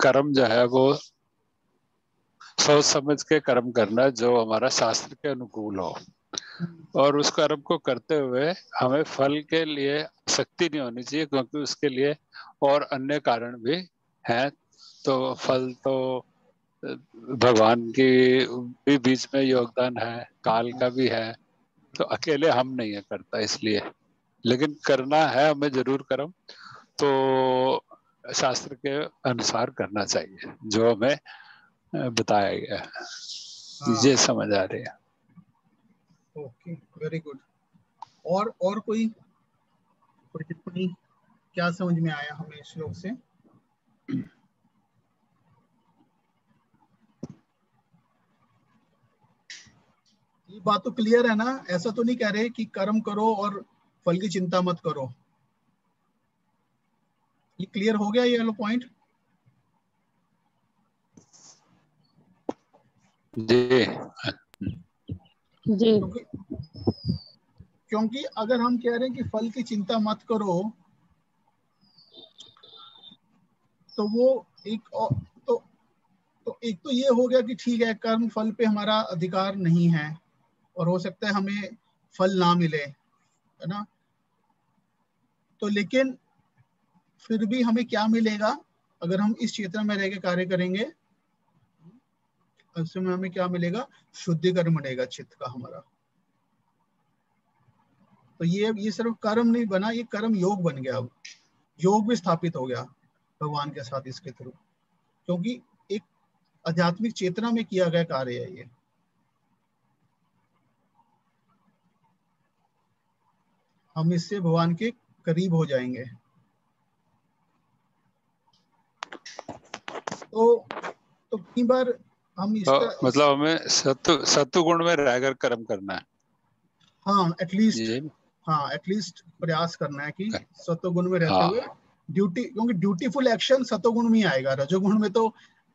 कर्म जो है वो सोच समझ के कर्म करना जो हमारा शास्त्र के अनुकूल हो, और उस कर्म को करते हुए हमें फल के लिए आसक्ति नहीं होनी चाहिए, क्योंकि उसके लिए और अन्य कारण भी हैं। तो फल तो भगवान की भी बीच में योगदान है, काल का भी है, तो अकेले हम नहीं है करता, इसलिए लेकिन करना है हमें जरूर कर्म, तो शास्त्र के अनुसार करना चाहिए जो हमें बताया गया है। हाँ, ये समझ आ रही है। Okay, very good. और कोई टिप्पणी, क्या समझ में आया हमें इस श्लोक से? ये बात तो क्लियर है ना? ऐसा तो नहीं कह रहे कि कर्म करो और फल की चिंता मत करो। ये क्लियर हो गया ये वाला पॉइंट? जी जी। क्योंकि अगर हम कह रहे हैं कि फल की चिंता मत करो, तो वो एक तो ये हो गया कि ठीक है, कर्म फल पे हमारा अधिकार नहीं है और हो सकता है हमें फल ना मिले, है ना? तो लेकिन फिर भी हमें क्या मिलेगा अगर हम इस चेतना में रह के कार्य करेंगे? उसमें हमें क्या मिलेगा? शुद्धिकरण मिलेगा चित्त का हमारा। तो ये सिर्फ कर्म नहीं बना, ये कर्म योग बन गया। अब योग भी स्थापित हो गया भगवान के साथ इसके थ्रू, क्योंकि एक आध्यात्मिक चेतना में किया गया कार्य है ये। हम इससे भगवान के करीब हो जाएंगे। तो कई बार हम इसका मतलब हमें सत्व गुण में रहकर कर्म करना है। हाँ, ये एटलीस्ट प्रयास करना है कि सत्वगुण में रहते हाँ हुए ड्यूटी, क्योंकि ड्यूटीफुल एक्शन सत्वगुण में ही आएगा। रजोगुण में तो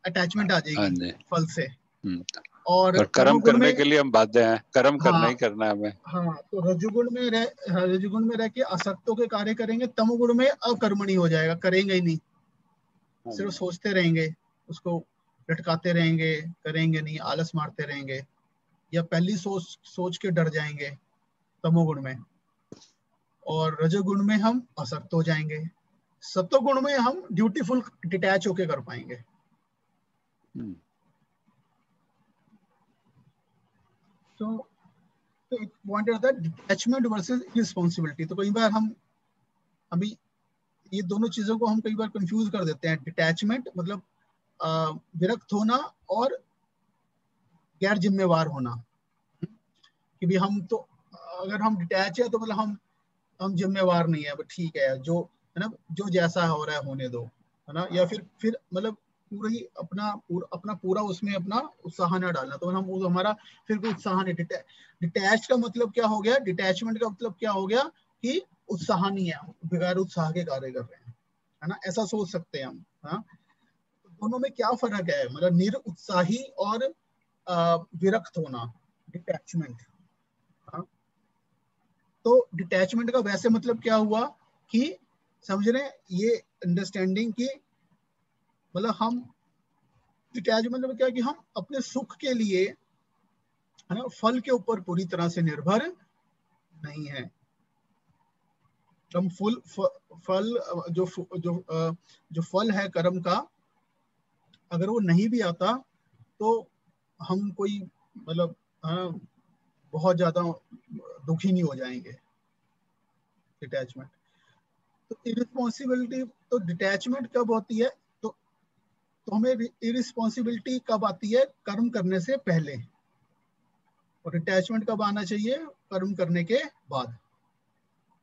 अटैचमेंट आ हाँ जाएगी जी। फल से। हम्म। और और कर्म तमोगुण करने में, के लिए हम बाध्य हैं, कर्म करना हाँ ही करना है हमें। हाँ, तो रजोगुण में रह के असक्तों के कार्य करेंगे, तमोगुण में अकर्मणी हो जाएगा, करेंगे ही नहीं, सिर्फ सोचते रहेंगे, उसको लटकाते रहेंगे, करेंगे नहीं, आलस मारते रहेंगे, या पहली सोच के डर जाएंगे तमोगुण में। और रजोगुण में हम असक्त हो जाएंगे। सत्वगुण में हम ड्यूटीफुल डिटैच होके कर पाएंगे। तो एक पॉइंट रहता है डिटैचमेंट वर्सेस रिस्पॉन्सिबिलिटी। तो कई बार हम अभी ये दोनों चीजों को हम कई बार कंफ्यूज कर देते हैं। डिटैचमेंट मतलब विरक्त होना, और गैर जिम्मेवार होना, कि भी हम तो अगर हम डिटैच है तो मतलब हम जिम्मेवार नहीं है, ठीक है, जो है ना, जो जैसा हो रहा है होने दो, है ना? या फिर मतलब पूरा ही अपना पूरा उसमें अपना उत्साह न डालना, तो हम हमारा फिर कोई उत्साह नहीं। डिटैच का मतलब क्या हो गया? डिटैचमेंट का मतलब क्या हो गया? कि उत्साह नहीं है, बगैर उत्साह के कार्य कर रहे हैं, है ना? ऐसा सोच सकते हैं हम। हाँ, दोनों में क्या फर्क है? मतलब निरुत्साही और विरक्त होना, डिटैचमेंट। हाँ, तो डिटैचमेंट का वैसे मतलब क्या हुआ कि समझ रहे हैं ये अंडरस्टैंडिंग की, मतलब हम डिटैचमेंट मतलब क्या कि हम अपने सुख के लिए, है ना, फल के ऊपर पूरी तरह से निर्भर नहीं है। हम फल जो फल है कर्म का, अगर वो नहीं भी आता तो हम कोई मतलब बहुत ज्यादा दुखी नहीं हो जाएंगे। डिटैचमेंट तो इरिस्पॉन्सिबिलिटी, तो डिटैचमेंट कब होती है? तो हमें इरिस्पॉन्सिबिलिटी कब आती है? कर्म करने से पहले। और डिटैचमेंट कब आना चाहिए? कर्म करने के बाद।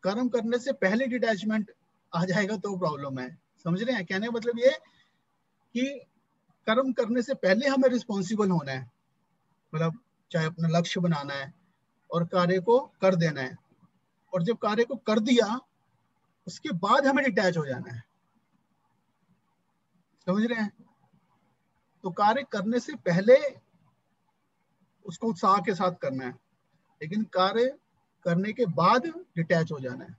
कर्म करने से पहले डिटैचमेंट आ जाएगा तो प्रॉब्लम है। समझ रहे हैं? कहने का मतलब ये कि कर्म करने से पहले हमें रिस्पॉन्सिबल होना है, मतलब चाहे अपना लक्ष्य बनाना है और कार्य को कर देना है, और जब कार्य को कर दिया उसके बाद हमें डिटैच हो जाना है। समझ रहे हैं? तो कार्य करने से पहले उसको उत्साह के साथ करना है, लेकिन कार्य करने के बाद डिटैच हो जाना है।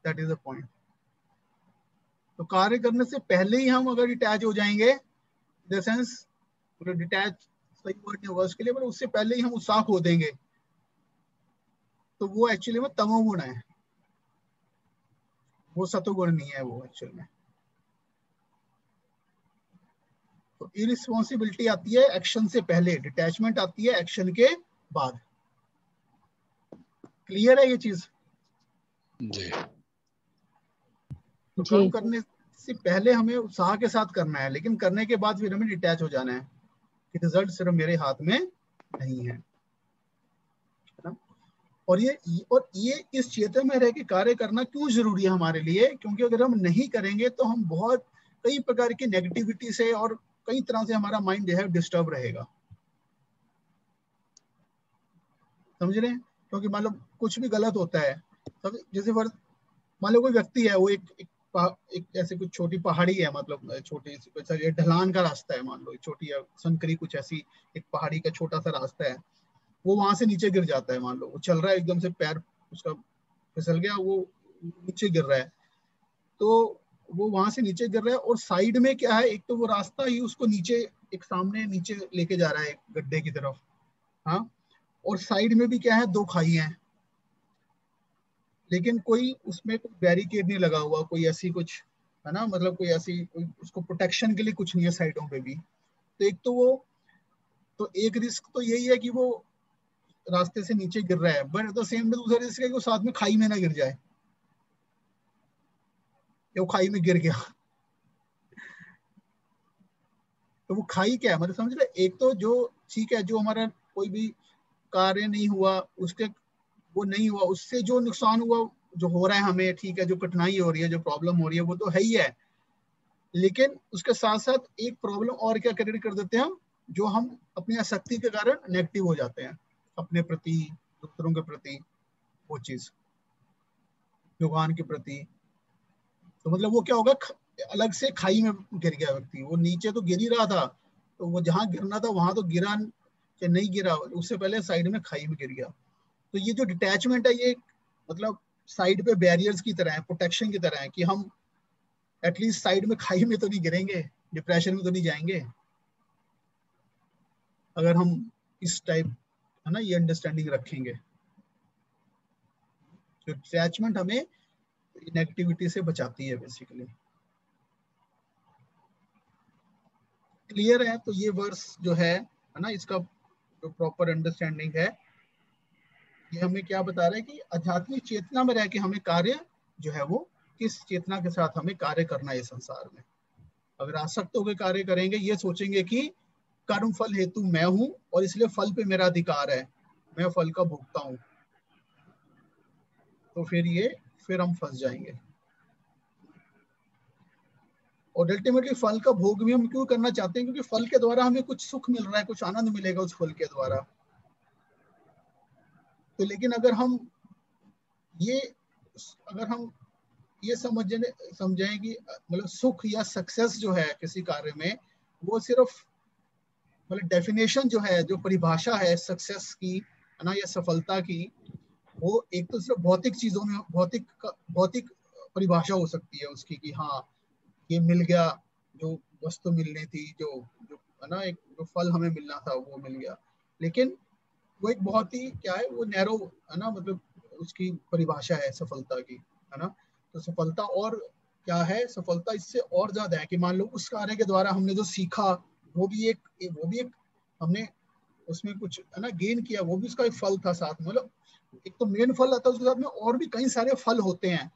That is the point. तो कार्य करने से पहले ही हम अगर डिटैच हो जाएंगे, इन द सेंस मतलब डिटैच सही वर्ड नहीं होगा उसके लिए, पर उससे पहले ही हम उत्साह खो देंगे, तो वो एक्चुअली में तमोगुण है, वो सतोगुण नहीं है वो एक्चुअल में। तो इरिस्पॉन्सिबिलिटी आती है एक्शन से पहले, डिटैचमेंट आती है एक्शन के बाद। क्लियर है ये चीज? जी तो जी काम करने से पहले हमें उत्साह के साथ करना है, लेकिन करने के बाद फिर हमें डिटैच हो जाना है कि रिजल्ट सिर्फ मेरे हाथ में नहीं है ना? और ये इस क्षेत्र में रह के कार्य करना क्यों जरूरी है हमारे लिए? क्योंकि अगर हम नहीं करेंगे तो हम बहुत कई प्रकार की नेगेटिविटी से और कई तरह से हमारा माइंड जो है डिस्टर्ब रहेगा, समझ रहे हैं? क्योंकि मान लो कुछ भी गलत होता है, सब जैसे मान लो कोई व्यक्ति है, वो एक ऐसे कुछ छोटी पहाड़ी है, मतलब छोटी सी ढलान का रास्ता है, मान लो छोटी संकरी कुछ ऐसी एक पहाड़ी का छोटा सा रास्ता है, वो वहां से नीचे गिर जाता है, मान लो वो चल रहा है एकदम से पैर उसका फिसल गया, वो नीचे गिर रहा है, तो वो वहां से नीचे गिर रहा है और साइड में क्या है, एक तो वो रास्ता ही उसको नीचे एक सामने नीचे लेके जा रहा है गड्ढे की तरफ, हाँ, और साइड में भी क्या है, दो खाई हैं, लेकिन कोई उसमें कोई बैरिकेड नहीं लगा हुआ, कोई ऐसी कुछ है ना, मतलब कोई ऐसी कोई उसको प्रोटेक्शन के लिए कुछ नहीं है साइडों पे भी। तो एक तो वो तो एक रिस्क तो यही है कि वो रास्ते से नीचे गिर रहा है, बट द सेम दूसरा रिस्क है कि वो साथ में खाई में ना गिर जाए, या वो खाई में गिर गया तो वो खाई क्या है, मतलब समझ रहे? एक तो जो ठीक है, जो हमारा कोई भी कार्य नहीं हुआ उसके वो नहीं हुआ, उससे जो नुकसान हुआ जो हो रहा है हमें, ठीक है, जो कठिनाई हो रही है, जो प्रॉब्लम हो रही है, वो तो है ही है, लेकिन उसके साथ साथ एक प्रॉब्लम और क्या क्रिएट कर देते हैं हम, जो हम अपनी आसक्ति के कारण नेगेटिव हो जाते हैं अपने प्रति, दूसरों के प्रति, वो चीज भगवान के प्रति। तो मतलब वो क्या होगा, अलग से खाई में गिर गया व्यक्ति, वो नीचे तो गिर ही रहा था, तो वो जहां गिरना था वहां तो गिरा कि नहीं गिरा, उससे पहले साइड में खाई में गिर गया। तो ये जो डिटैचमेंट है, ये मतलब साइड पे बैरियर्स की तरह है, प्रोटेक्शन की तरह है, कि हम एटलीस्ट साइड में खाई में तो नहीं गिरेंगे, डिप्रेशन में तो नहीं जाएंगे, अगर हम इस टाइप है ना ये अंडरस्टैंडिंग रखेंगे। तो डिटैचमेंट हमें नेगेटिविटी से बचाती है बेसिकली। क्लियर है? तो ये वर्स जो है ना, इसका जो प्रॉपर अंडरस्टैंडिंग है, ये हमें क्या बता रहा है कि आध्यात्मिक चेतना में रह के हमें कार्य जो है वो किस चेतना के साथ हमें कार्य करना है संसार में। अगर आसक्त होकर कार्य करेंगे, ये सोचेंगे कि कर्म फल हेतु मैं हूं और इसलिए फल पे मेरा अधिकार है, मैं फल का भोगता हूं, तो फिर हम फंस जाएंगे। और अल्टीमेटली फल का भोग भी हम क्यों करना चाहते हैं? क्योंकि फल के द्वारा हमें कुछ सुख मिल रहा है, कुछ आनंद मिलेगा उस फल के द्वारा। तो लेकिन ये अगर हम ये समझें कि मतलब सुख या सक्सेस जो है किसी कार्य में, वो सिर्फ मतलब डेफिनेशन जो है, जो परिभाषा है सक्सेस की है ना या सफलता की, वो एक तो सिर्फ भौतिक चीजों में भौतिक परिभाषा हो सकती है उसकी, कि हाँ ये मिल गया, जो वस्तु मिलनी थी, जो जो है ना, एक जो फल हमें मिलना था वो मिल गया, लेकिन वो एक बहुत ही क्या है, वो नैरो है ना, मतलब उसकी परिभाषा है सफलता की, है ना। तो सफलता और क्या है, सफलता इससे और ज्यादा है कि मान लो उस कार्य के द्वारा हमने जो सीखा, वो भी एक हमने उसमें कुछ है ना गेन किया, वो भी उसका एक फल था साथ में। मतलब एक तो मेन फल आता है, उसके साथ में और भी कई सारे फल होते हैं,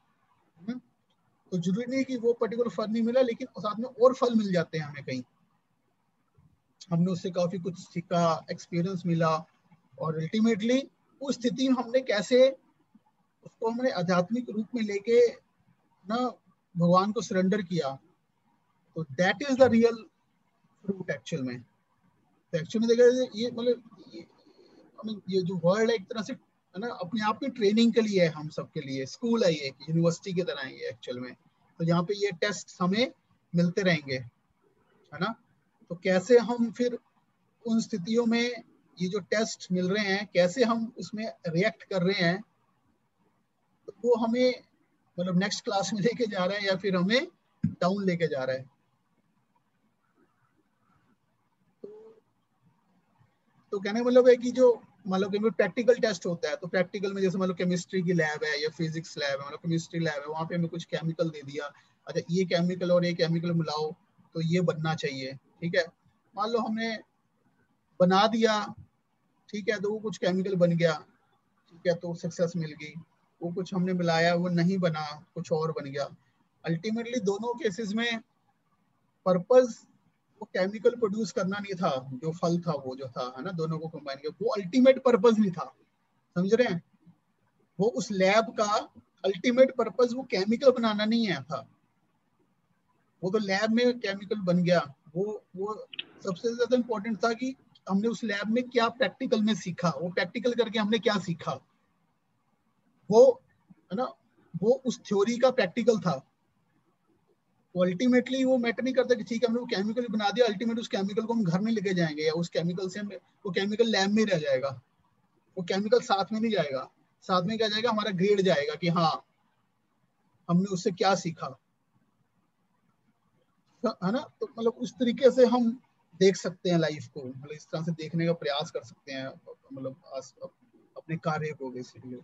तो जरूरी नहीं कि वो पर्टिकुलर फल नहीं मिला, लेकिन साथ में और फल मिल जाते हैं हमें कहीं, हमने उससे काफी कुछ सीखा, एक्सपीरियंस मिला, और अल्टीमेटली उस स्थिति में हमने कैसे उसको हमने आध्यात्मिक रूप में लेके ना भगवान को सरेंडर किया, तो that is the real fruit actual में। तो एक्चुअल में देखा ये मतलब ये जो वर्ल्ड है एक तरह से है ना अपने आप में ट्रेनिंग के लिए है, हम सबके लिए स्कूल है, ये यूनिवर्सिटी की तरह है ये एक्चुअल में। तो यहाँ पे ये टेस्ट हमें मिलते रहेंगे, है ना। तो कैसे हम फिर उन स्थितियों में ये जो टेस्ट मिल रहे हैं, कैसे हम उसमें रिएक्ट कर रहे हैं, तो वो हमें मतलब नेक्स्ट क्लास में लेके जा रहा है, या फिर हमें डाउन लेके जा रहा है। तो कहने का मतलब है कि जो मतलब कि प्रैक्टिकल टेस्ट होता है, तो प्रैक्टिकल में जैसे मतलब केमिस्ट्री की लैब है या फिजिक्स लैब है, मतलब केमिस्ट्री लैब है, वहाँ पे हमें कुछ केमिकल दे दिया, अच्छा ये केमिकल और ये केमिकल मिलाओ तो ये बनना चाहिए, ठीक है। मान लो हमने बना दिया, ठीक है, तो वो कुछ केमिकल बन गया, ठीक है, तो सक्सेस मिल गई। वो कुछ हमने मिलाया, वो नहीं बना, कुछ और बन गया। अल्टीमेटली दोनों केसेस में पर्पस वो केमिकल प्रोड्यूस करना नहीं था, जो फल था वो जो था, है ना, दोनों को कंबाइन किया, वो अल्टीमेट पर्पस नहीं था, समझ रहे हैं। वो उस लैब का अल्टीमेट पर्पस वो केमिकल बनाना नहीं है था, वो तो लैब में केमिकल बन गया। वो सबसे ज्यादा इंपॉर्टेंट था कि हमने उस लैब में क्या प्रैक्टिकल में सीखा, वो प्रैक्टिकल करके हमने क्या सीखा, वो, है ना, वो उस थ्योरी का प्रैक्टिकल था। तो अल्टीमेटली वो मैटर नहीं करता कि ठीक है हमने वो केमिकल बना दिया, अल्टीमेट उस केमिकल को हम घर में लेके जाएंगे या उस केमिकल से हम, वो केमिकल लैब में रह जाएगा, वो केमिकल साथ में नहीं जाएगा। साथ में क्या जाएगा, हमारा ग्रेड जाएगा कि हाँ हमने उससे क्या सीखा, है ना। तो मतलब उस तरीके से हम देख सकते हैं लाइफ को, मतलब इस तरह से देखने का प्रयास कर सकते हैं, मतलब अपने कार्य को बेसिकली।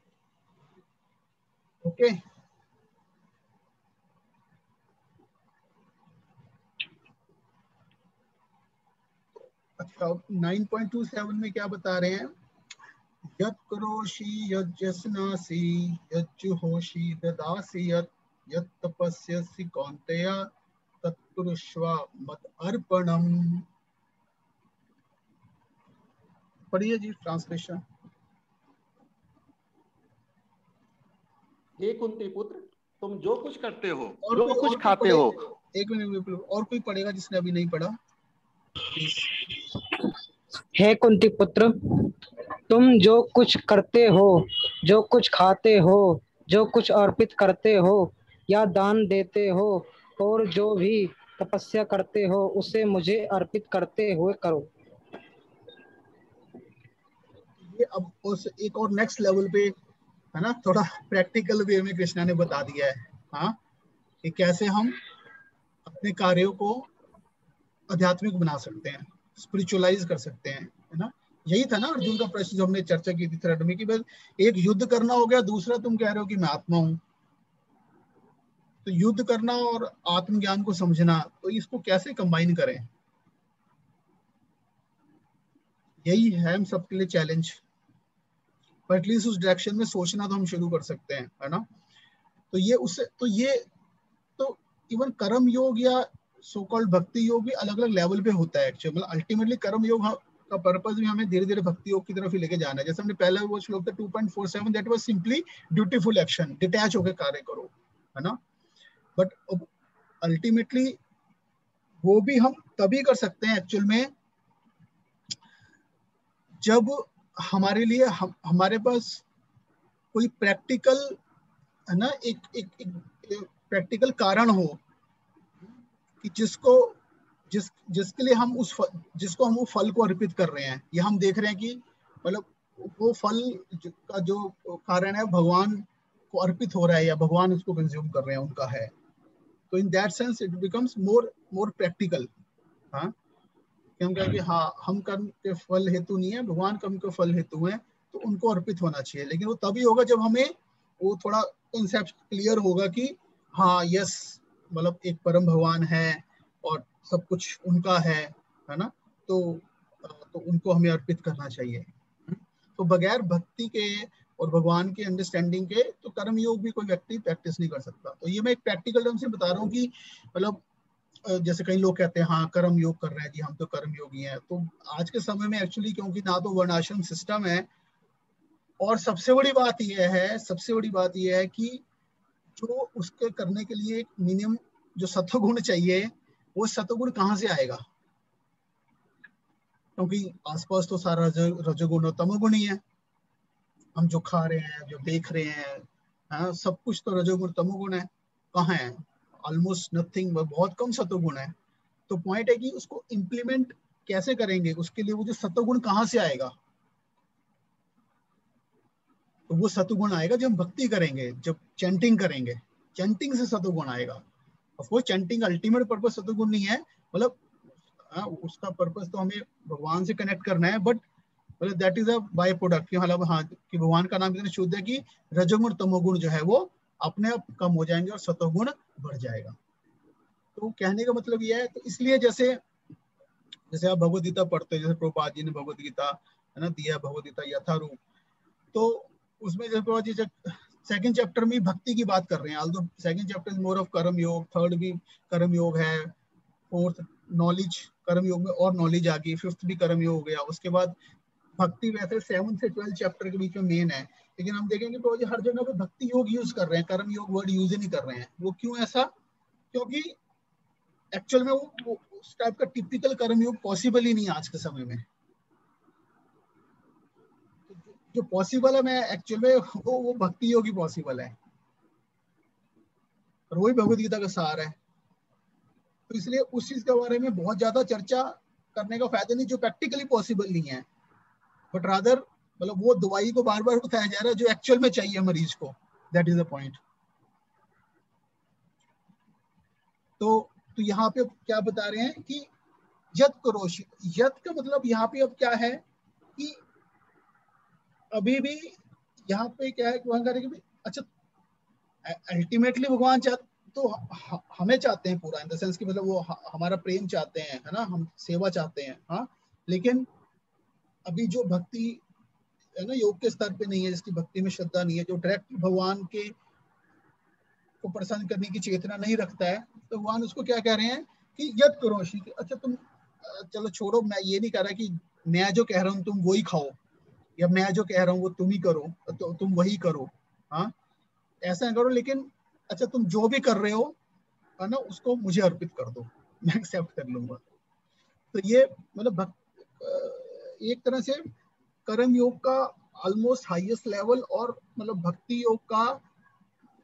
ओके, अच्छा 9.27 में क्या बता रहे हैं, यत् करोषि यज्जसनासि यज्जुहोषि ददासि यत् तपस्यसि कौन्तेय तत्कुरुष्व मत अर्पणम। पढ़िए जी ट्रांसलेशन। हे कुंती पुत्र, तुम जो कुछ करते हो, और जो कुछ कोई खाते पढ़े, हो। एक मिनट, और कोई पढ़ेगा जिसने अभी नहीं पढ़ा प्लीज। हे कुंती पुत्र, तुम जो कुछ करते हो, जो कुछ खाते हो, जो कुछ अर्पित करते हो या दान देते हो, और जो भी तपस्या करते हो उसे मुझे अर्पित करते हुए करो। ये अब उस एक और नेक्स्ट लेवल पे, है ना, थोड़ा प्रैक्टिकल वे में कृष्णा ने बता दिया है, हाँ, कि कैसे हम अपने कार्यों को आध्यात्मिक बना सकते हैं, स्पिरिचुअलाइज कर सकते हैं, है ना। यही था ना अर्जुन का प्रश्न जो हमने चर्चा की थी थ्रेड में, कि बस एक युद्ध करना हो गया, दूसरा तुम कह रहे हो कि मैं आत्मा हूं। तो युद्ध करना और आत्मज्ञान को समझना, तो इसको कैसे कंबाइन करें, यही है हम सबके लिए चैलेंज। पर एटलीस्ट उस डायरेक्शन में सोचना तो हम शुरू कर सकते हैं, है ना। तो ये तो इवन कर्म योग या सो कॉल्ड भक्ति योग भी अलग अलग लेवल पे होता है एक्चुअली। मतलब अल्टीमेटली कर्म योग का पर्पस भी हमें धीरे धीरे भक्ति योग की तरफ ही लेके जाना है। जैसे हमने पहले वो श्लोक था 2.47, that was simply dutiful action, detach होकर कार्य करो, है ना। बट अल्टीमेटली वो भी हम तभी कर सकते हैं एक्चुअल में जब हमारे लिए हमारे पास कोई प्रैक्टिकल, है ना, एक प्रैक्टिकल कारण हो कि जिसके लिए हम जिसको हम वो फल को अर्पित कर रहे हैं, या हम देख रहे हैं कि मतलब वो फल का जो कारण है भगवान को अर्पित हो रहा है या भगवान उसको कंज्यूम कर रहे हैं, उनका है। तो in that sense it becomes more practical, हाँ, कि हम कहें कि हाँ हम कर्म के फल हेतु नहीं है, भगवान कर्म के फल हेतु है, तो उनको अर्पित होना चाहिए। लेकिन वो तभी होगा जब हमें वो थोड़ा कंसेप्ट क्लियर होगा कि हाँ यस, मतलब एक परम भगवान है और सब कुछ उनका है ना। तो उनको हमें अर्पित करना चाहिए। तो बगैर भक्ति के और भगवान के अंडरस्टैंडिंग के तो कर्म योग भी कोई व्यक्ति प्रैक्टिस नहीं कर सकता। तो ये मैं एक प्रैक्टिकल टर्म से बता रहा हूँ कि मतलब जैसे कई लोग कहते हैं हाँ कर्म योग कर रहे हैं जी, हम तो कर्म योगी हैं। तो आज के समय में एक्चुअली क्योंकि ना तो वर्णाश्रम सिस्टम है, और सबसे बड़ी बात यह है कि जो उसके करने के लिए एक मिनिमम जो सत्वगुण चाहिए, वो सत्वगुण कहाँ से आएगा, क्योंकि आसपास तो सारा रजोगुण और तमोगुण ही है। हम जो खा रहे हैं, जो देख रहे हैं, हाँ, सब कुछ तो रजोगुण तमोगुण है। कहाँ है, ऑलमोस्ट नथिंग, बहुत कम सत्वगुण है। तो पॉइंट है कि उसको इम्प्लीमेंट कैसे करेंगे, उसके लिए वो जो सत्वगुण कहाँ से आएगा। तो वो सत्वगुण आएगा जब हम भक्ति करेंगे, जब चैंटिंग करेंगे, चैंटिंग से सत्वगुण आएगा। Of course chanting ultimate purpose सतोगुण नहीं है, मतलब उसका पर्पस तो हमें भगवान से कनेक्ट करना है, बट मतलब that is a by product, मतलब हाँ कि भगवान का नाम इतना शुद्ध है कि रजोगुण तमोगुण जो है वो अपने आप कम हो जाएंगे और सतोगुण बढ़ जाएगा। तो कहने का मतलब यह है, तो इसलिए जैसे जैसे आप भगवद गीता पढ़ते हैं, जैसे प्रभुपाद जी ने भगवद गीता है ना दिया, भगवद गीता यथारूप, तो उसमें जैसे प्रभुपाद जी सेकंड चैप्टर में भक्ति की बात कर रहे हैं, although second chapter is more of कर्म योग, थर्ड भी कर्म योग है, फोर्थ नॉलेज, कर्म योग में और नॉलेज आ गई, फिफ्थ भी कर्म योग हो गया, उसके बाद भक्ति वैसे 7 से 12 चैप्टर के बीच में मेन है, लेकिन हम देखेंगे तो हर जगह पे भक्ति योग यूज कर रहे हैं, कर्म योग वर्ड यूज ही नहीं कर रहे हैं। वो क्यों ऐसा? क्योंकि एक्चुअल में वो उस टाइप का टिपिकल कर्म योग पॉसिबल ही नहीं है आज के समय में। जो पॉसिबल है मैं एक्चुअल में वो भक्ति योग ही पॉसिबल है, और वही भगवद गीता का सार है। तो इसलिए उस चीज के बारे में बहुत ज्यादा चर्चा करने का फायदा नहीं जो प्रैक्टिकली पॉसिबल नहीं है, बट रादर मतलब वो दवाई को बार बार बताया जा रहा है जो एक्चुअल में चाहिए मरीज को, दैट इज द पॉइंट। तो यहाँ पे क्या बता रहे हैं कि यत करोषि, यत का मतलब यहाँ पे अब क्या है कि अभी भी यहाँ पे क्या है वहां करेंगे भी, अच्छा अल्टीमेटली भगवान तो हमें चाहते हैं पूरा, इन द सेंस कि मतलब वो हमारा प्रेम चाहते हैं, है ना, हम सेवा चाहते हैं, हाँ, लेकिन अभी जो भक्ति है ना योग के स्तर पे नहीं है, जिसकी भक्ति में श्रद्धा नहीं है, जो डायरेक्ट भगवान के को प्रसन्न करने की चेतना नहीं रखता है, तो भगवान उसको क्या कह रहे हैं कि यद करोषि, अच्छा तुम चलो छोड़ो, मैं ये नहीं कह रहा कि मैं जो कह रहा हूँ तुम वही खाओ, या मैं जो कह रहा हूँ वो तुम ही करो, तो तुम वही करो, हाँ ऐसा ना करो, लेकिन अच्छा तुम जो भी कर रहे हो है ना उसको मुझे अर्पित कर दो, मैं एक्सेप्ट कर लूंगा। तो ये मतलब एक तरह से कर्म योग का ऑलमोस्ट हाईएस्ट लेवल और मतलब भक्ति योग का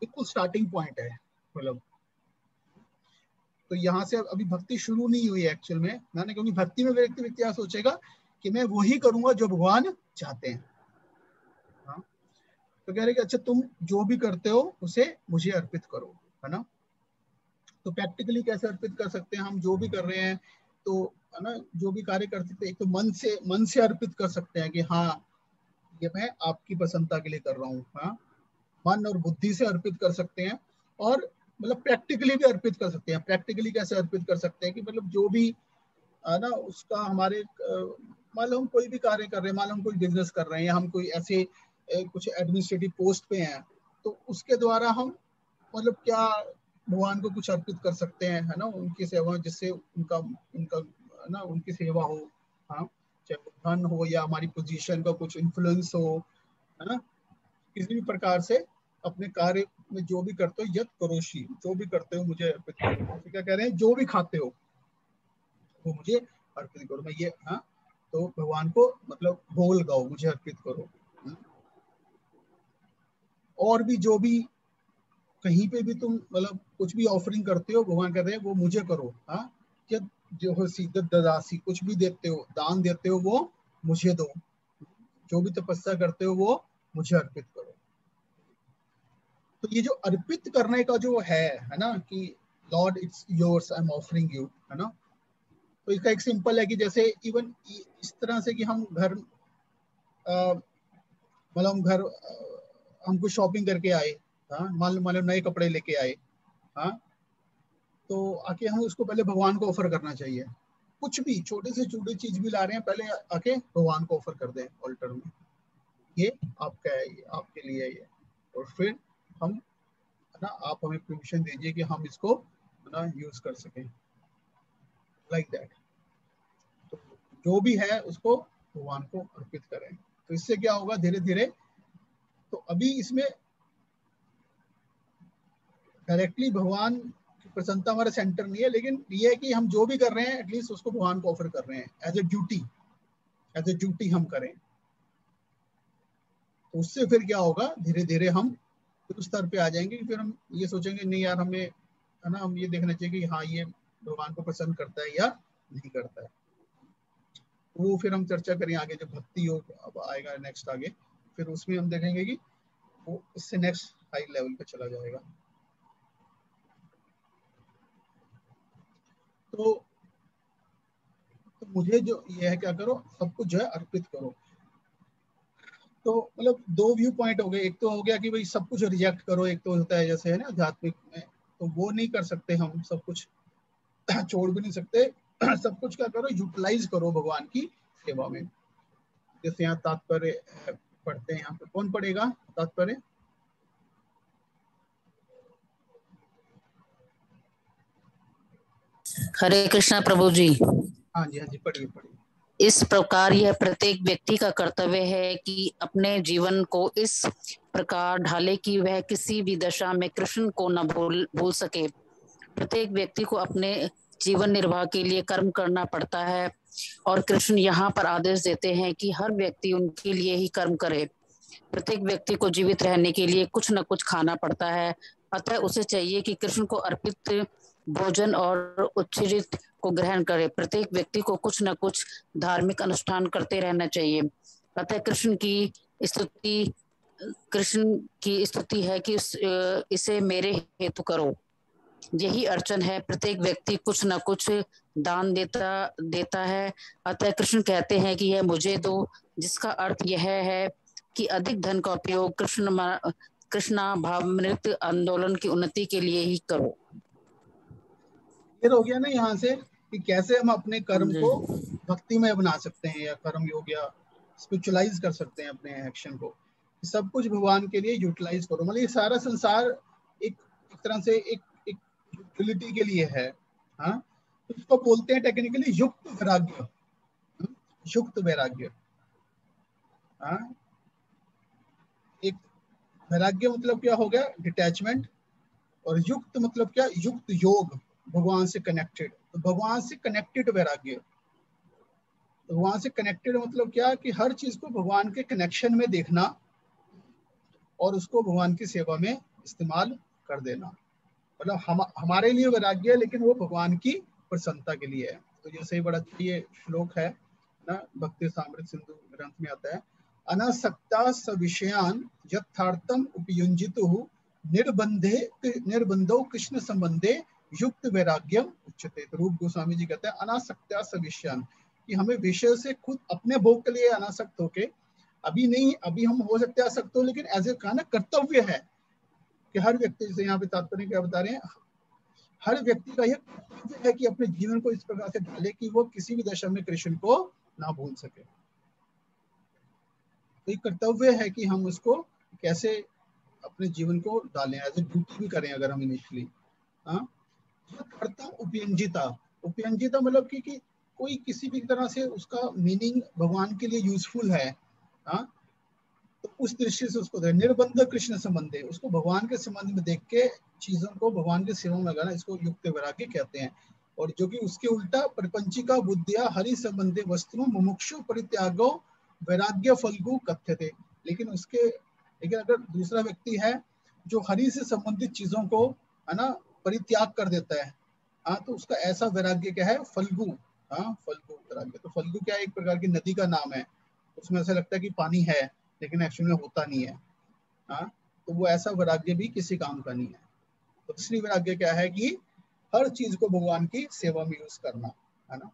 बिल्कुल स्टार्टिंग पॉइंट है, मतलब तो यहाँ से अभी भक्ति शुरू नहीं हुई है एक्चुअल में, मैंने, क्योंकि भक्ति में व्यक्ति क्या सोचेगा कि मैं वही करूंगा जो भगवान चाहते हैं, हाँ? तो कह रहे कि अच्छा तुम जो भी करते हो उसे मुझे अर्पित करो, है ना। तो प्रैक्टिकली कैसे अर्पित कर सकते हैं हम जो भी कर रहे हैं, तो है ना जो भी कार्य कर सकते हैं, एक तो मन से अर्पित कर सकते हैं कि हाँ ये मैं आपकी प्रसन्नता के लिए कर रहा हूँ, हाँ, मन और बुद्धि से अर्पित कर सकते हैं, और मतलब प्रैक्टिकली भी अर्पित कर सकते हैं। प्रैक्टिकली कैसे अर्पित कर सकते हैं कि मतलब जो भी है ना उसका हमारे मान लो हम कोई भी कार्य कर रहे हैं, मान लो हम कोई बिजनेस कर रहे हैं, हम कोई ऐसे कुछ एडमिनिस्ट्रेटिव पोस्ट पे हैं, तो उसके द्वारा हम मतलब क्या भगवान को कुछ अर्पित कर सकते हैं, है ना, उनकी सेवा, जिससे उनका उनका है ना उनकी सेवा हो, हाँ, चाहे वो धन हो या हमारी पोजीशन का कुछ इन्फ्लुएंस हो, है ना, किसी भी प्रकार से अपने कार्य में जो भी करते हो यत करोषि, जो भी करते हो मुझे अर्पित करो। क्या कह रहे हैं, जो भी खाते हो वो मुझे अर्पित करो, मैं ये, हाँ, तो भगवान को मतलब भोग लगाओ, मुझे अर्पित करो। और भी जो भी कहीं पे भी तुम मतलब कुछ भी ऑफरिंग करते हो, भगवान कहते हैं वो मुझे करो, हाँ, जो हो सीधत ददासी, कुछ भी देते हो, दान देते हो, वो मुझे दो, जो भी तपस्या करते हो वो मुझे अर्पित करो। तो ये जो अर्पित करने का जो है ना, कि Lord it's yours, I am offering you, है ना, तो इसका एक सिंपल है कि जैसे इवन इस तरह से कि हम घर मतलब हम घर हम कुछ शॉपिंग करके आए, हाँ, मान लो नए कपड़े लेके आए, हाँ, तो आके हम उसको पहले भगवान को ऑफर करना चाहिए। कुछ भी छोटे से छोटी चीज भी ला रहे हैं, पहले आके भगवान को ऑफर कर दें ऑल्टर में, ये आपका है, ये आपके लिए है ये, और फिर हम है ना आप हमें परमिशन दीजिए कि हम इसको है ना यूज कर सकें, लाइक दैट। तो जो भी है उसको भगवान को अर्पित करें, तो इससे क्या होगा धीरे धीरे, तो अभी इसमें डायरेक्टली भगवान की प्रसन्नता हमारे सेंटर नहीं है, लेकिन ये है कि हम जो भी कर रहे हैं एटलीस्ट उसको भगवान को ऑफर कर रहे हैं एज ए ड्यूटी हम करें। तो उससे फिर क्या होगा, धीरे धीरे हम उस स्तर पे आ जाएंगे, फिर हम ये सोचेंगे नहीं यार हमें है ना, हम ये देखना चाहिए कि हाँ ये भगवान को पसंद करता है या नहीं करता है। वो फिर हम चर्चा करें आगे, जब भक्ति योग अब आएगा नेक्स्ट आगे, फिर उसमें हम देखेंगे कि वो इससे नेक्स्ट हाई लेवल पे चला जाएगा। तो मुझे जो ये है क्या करो, सब कुछ जो है अर्पित करो। तो मतलब दो व्यू पॉइंट हो गए, एक तो हो गया कि भाई सब कुछ रिजेक्ट करो, एक तो होता है जैसे है ना आध्यात्मिक में, तो वो नहीं कर सकते हम, सब कुछ छोड़ भी नहीं सकते। सब कुछ क्या करो, यूटिलाइज करो भगवान की सेवा में। जैसे यहाँ तात्पर्य पढ़ते हैं, यहाँ पे कौन पढ़ेगा तात्पर्य? हरे कृष्णा प्रभु जी। हाँ जी, हाँ जी, पढ़िए पढ़िए। इस प्रकार यह प्रत्येक व्यक्ति का कर्तव्य है कि अपने जीवन को इस प्रकार ढाले कि वह किसी भी दशा में कृष्ण को न भूल सके। प्रत्येक व्यक्ति को अपने जीवन निर्वाह के लिए कर्म करना पड़ता है और कृष्ण यहाँ पर आदेश देते हैं कि हर व्यक्ति उनके लिए ही कर्म करे। प्रत्येक व्यक्ति को जीवित रहने के लिए कुछ न कुछ खाना पड़ता है, अतः उसे चाहिए कि कृष्ण को अर्पित भोजन और उच्छृत को ग्रहण करे। प्रत्येक व्यक्ति को कुछ न कुछ धार्मिक अनुष्ठान करते रहना चाहिए। अतः कृष्ण की स्तुति है कि इसे मेरे हेतु करो। यही अर्चन है। प्रत्येक व्यक्ति कुछ न कुछ दान देता है। अतः कृष्ण कहते हैं कि यह मुझे दो, जिसका अर्थ यह है कि अधिक धन का उपयोग कृष्णा भावमृत आंदोलन की उन्नति के लिए ही करो। ये हो गया ना यहाँ से कि कैसे हम अपने कर्म को भक्तिमय बना सकते हैं, या कर्म योग या स्पिरिचुअलाइज कर सकते हैं अपने एक्शन को। सब कुछ भगवान के लिए यूटिलाइज करो। मतलब ये सारा संसार एक तरह से एक यूटिलिटी के लिए है। हाँ, तो इसको बोलते हैं टेक्निकली युक्त वैराग्य। युक्त वैराग्य, हाँ, एक वैराग्य मतलब क्या हो गया, डिटैचमेंट, और युक्त मतलब क्या, युक्त योग, भगवान से कनेक्टेड। तो भगवान से कनेक्टेड वैराग्य, भगवान से कनेक्टेड मतलब क्या कि हर चीज को भगवान के कनेक्शन में देखना और उसको भगवान की सेवा में इस्तेमाल कर देना। मतलब हमारे लिए वैराग्य है, लेकिन वो भगवान की प्रसन्नता के लिए है। तो जैसे ही बड़ा ये श्लोक है ना, भक्ति सामृत सिंधु ग्रंथ में आता है, अनासक्ता सविषयान यथार्थम उपयुंजितु निर्बंधो कृष्ण संबंधे युक्त वैराग्यम उच्यते। तो रूप गोस्वामी जी कहते हैं अनासक्ता सविषयान, कि हमें विषय से खुद अपने भोग के लिए अनासक्त होके, अभी नहीं, अभी हम हो सकते हैं आसक्त हो, लेकिन एज ए कहा ना कर्तव्य है कि हर व्यक्ति, जैसे यहाँ पे तात्पर्य क्या बता रहे हैं, हर व्यक्ति का यह कर्तव्य है कि अपने जीवन को इस प्रकार से ढाले कि वो किसी भी दशा में कृष्ण को ना भूल सके। तो ये कर्तव्य है कि हम उसको कैसे अपने जीवन को डालें, एज ए ड्यूटी भी करें अगर हम इनिशियली। हाँ, उपयंजिता, उपयंजिता मतलब कि कोई किसी भी तरह से उसका मीनिंग भगवान के लिए यूजफुल है। हाँ, तो उस दृष्टि से उसको निर्बंध कृष्ण संबंधे, उसको भगवान के संबंध में देख के चीजों को भगवान के सेवा में लगाना, इसको युक्त वैराग्य कहते हैं। और जो कि उसके उल्टा प्रपंचिका बुद्धिया हरि संबंधे वस्तु मुमुक्षु परित्यागो वैराग्य फलगु कथ्यते। लेकिन अगर दूसरा व्यक्ति है जो हरि से संबंधित चीजों को है ना परित्याग कर देता है, हाँ, तो उसका ऐसा वैराग्य क्या है, फल्गु। हाँ, फल्गु वैराग्य। तो फल्गु क्या एक प्रकार की नदी का नाम है, उसमें ऐसा लगता है कि पानी है लेकिन एक्चुअली में होता नहीं है। हाँ, तो वो ऐसा वैराग्य भी किसी काम का नहीं है। तो दूसरी वैराग्य क्या है कि हर चीज को भगवान की सेवा में यूज करना, है ना।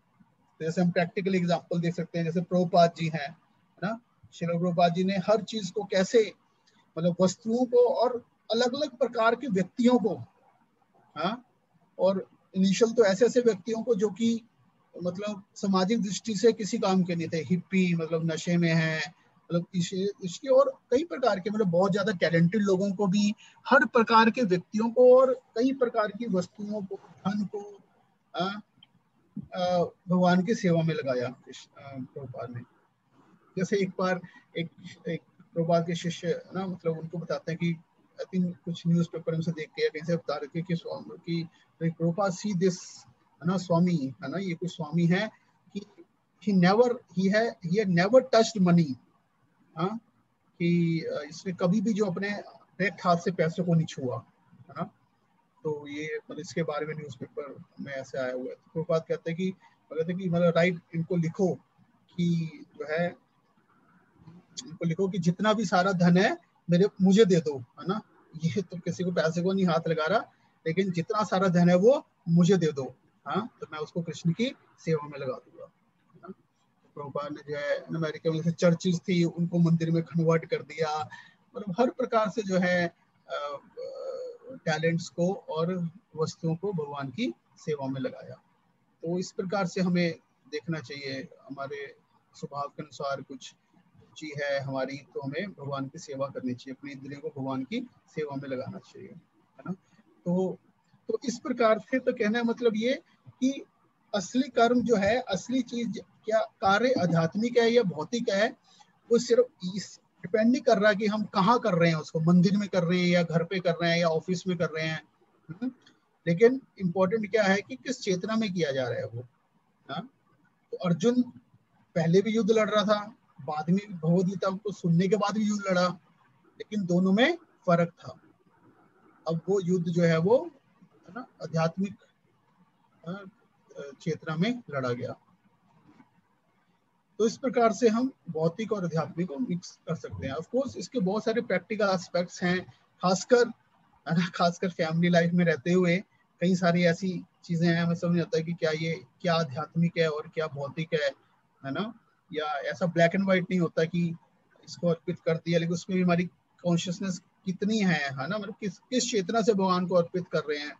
तो जैसे हम प्रैक्टिकल एग्जांपल देख सकते हैं, जैसे प्रभुपाद जी हैं, है ना, श्रील प्रभुपाद जी ने हर चीज को कैसे, मतलब वस्तुओं को और अलग अलग प्रकार के व्यक्तियों को, हाँ, और इनिशियल तो ऐसे ऐसे व्यक्तियों को जो कि मतलब सामाजिक दृष्टि से किसी काम के नहीं थे, हिप्पी मतलब नशे में है, मतलब इसके और कई प्रकार के, मतलब बहुत ज्यादा टैलेंटेड लोगों को भी, हर प्रकार के व्यक्तियों को और कई प्रकार की वस्तुओं को, धन को भगवान की सेवा में लगाया प्रभुपाद ने। जैसे एक बार एक प्रभुपाद के शिष्य ना, मतलब उनको बताते हैं कि आई थिंक कुछ न्यूज़पेपर में से देख के या कहीं से बता रहे कि स्वामी की प्रभुपाद सी दिस, है ना, स्वामी, है ना, ये कोई स्वामी है कि he had never touched money। हाँ, कि इसने कभी भी जो अपने डायरेक्ट हाथ से पैसे को नहीं छुआ, है ना। तो ये मतलब इसके बारे में न्यूज़पेपर में ऐसे आया हुआ है। तो प्रभुपाद कहते हैं कि मतलब राइट, इनको लिखो कि जो है, इनको लिखो कि जितना भी सारा धन है मुझे दे दो, है ना। ये तो किसी को पैसे को नहीं हाथ लगा रहा, लेकिन जितना सारा धन है वो मुझे दे दो, हाँ, तो मैं उसको कृष्ण की सेवा में लगा दूंगा, है ना। प्रभुपाद ने जो है अमेरिका में जैसे चर्चेस थी उनको मंदिर में कन्वर्ट कर दिया, मतलब हर प्रकार से जो है टैलेंट्स को और वस्तुओं को भगवान की सेवा में लगाया। तो इस प्रकार से हमें देखना चाहिए, हमारे स्वभाव के अनुसार कुछ रुचि है हमारी, तो हमें भगवान की सेवा करनी चाहिए, अपनी इंद्रियों को भगवान की सेवा में लगाना चाहिए, है ना। तो इस प्रकार से तो कहना मतलब ये कि असली कर्म जो है, असली चीज क्या कार्य आध्यात्मिक है या भौतिक है, वो सिर्फ इस डिपेंड नहीं कर रहा कि हम कहाँ कर रहे हैं उसको, मंदिर में कर रहे हैं या घर पे कर रहे हैं या ऑफिस में कर रहे हैं, लेकिन इम्पोर्टेंट क्या है कि किस चेतना में किया जा रहा है वो। हाँ? तो अर्जुन पहले भी युद्ध लड़ रहा था, बाद में भगवद गीता को सुनने के बाद भी युद्ध लड़ा, लेकिन दोनों में फर्क था। अब वो युद्ध जो है वो, है ना, आध्यात्मिक चेतना में लड़ा गया। तो इस प्रकार से हम भौतिक और आध्यात्मिक को मिक्स कर सकते हैं। ऑफ कोर्स इसके बहुत सारे प्रैक्टिकल एस्पेक्ट्स हैं, खासकर फैमिली लाइफ में रहते हुए कई सारी ऐसी चीजें हैं, हमें समझ आता है कि क्या आध्यात्मिक है और क्या भौतिक है ना। या ऐसा ब्लैक एंड व्हाइट नहीं होता कि इसको अर्पित कर दिया, लेकिन उसमें भी हमारी कॉन्शियसनेस कितनी है ना, मतलब किस चेतना से भगवान को अर्पित कर रहे हैं,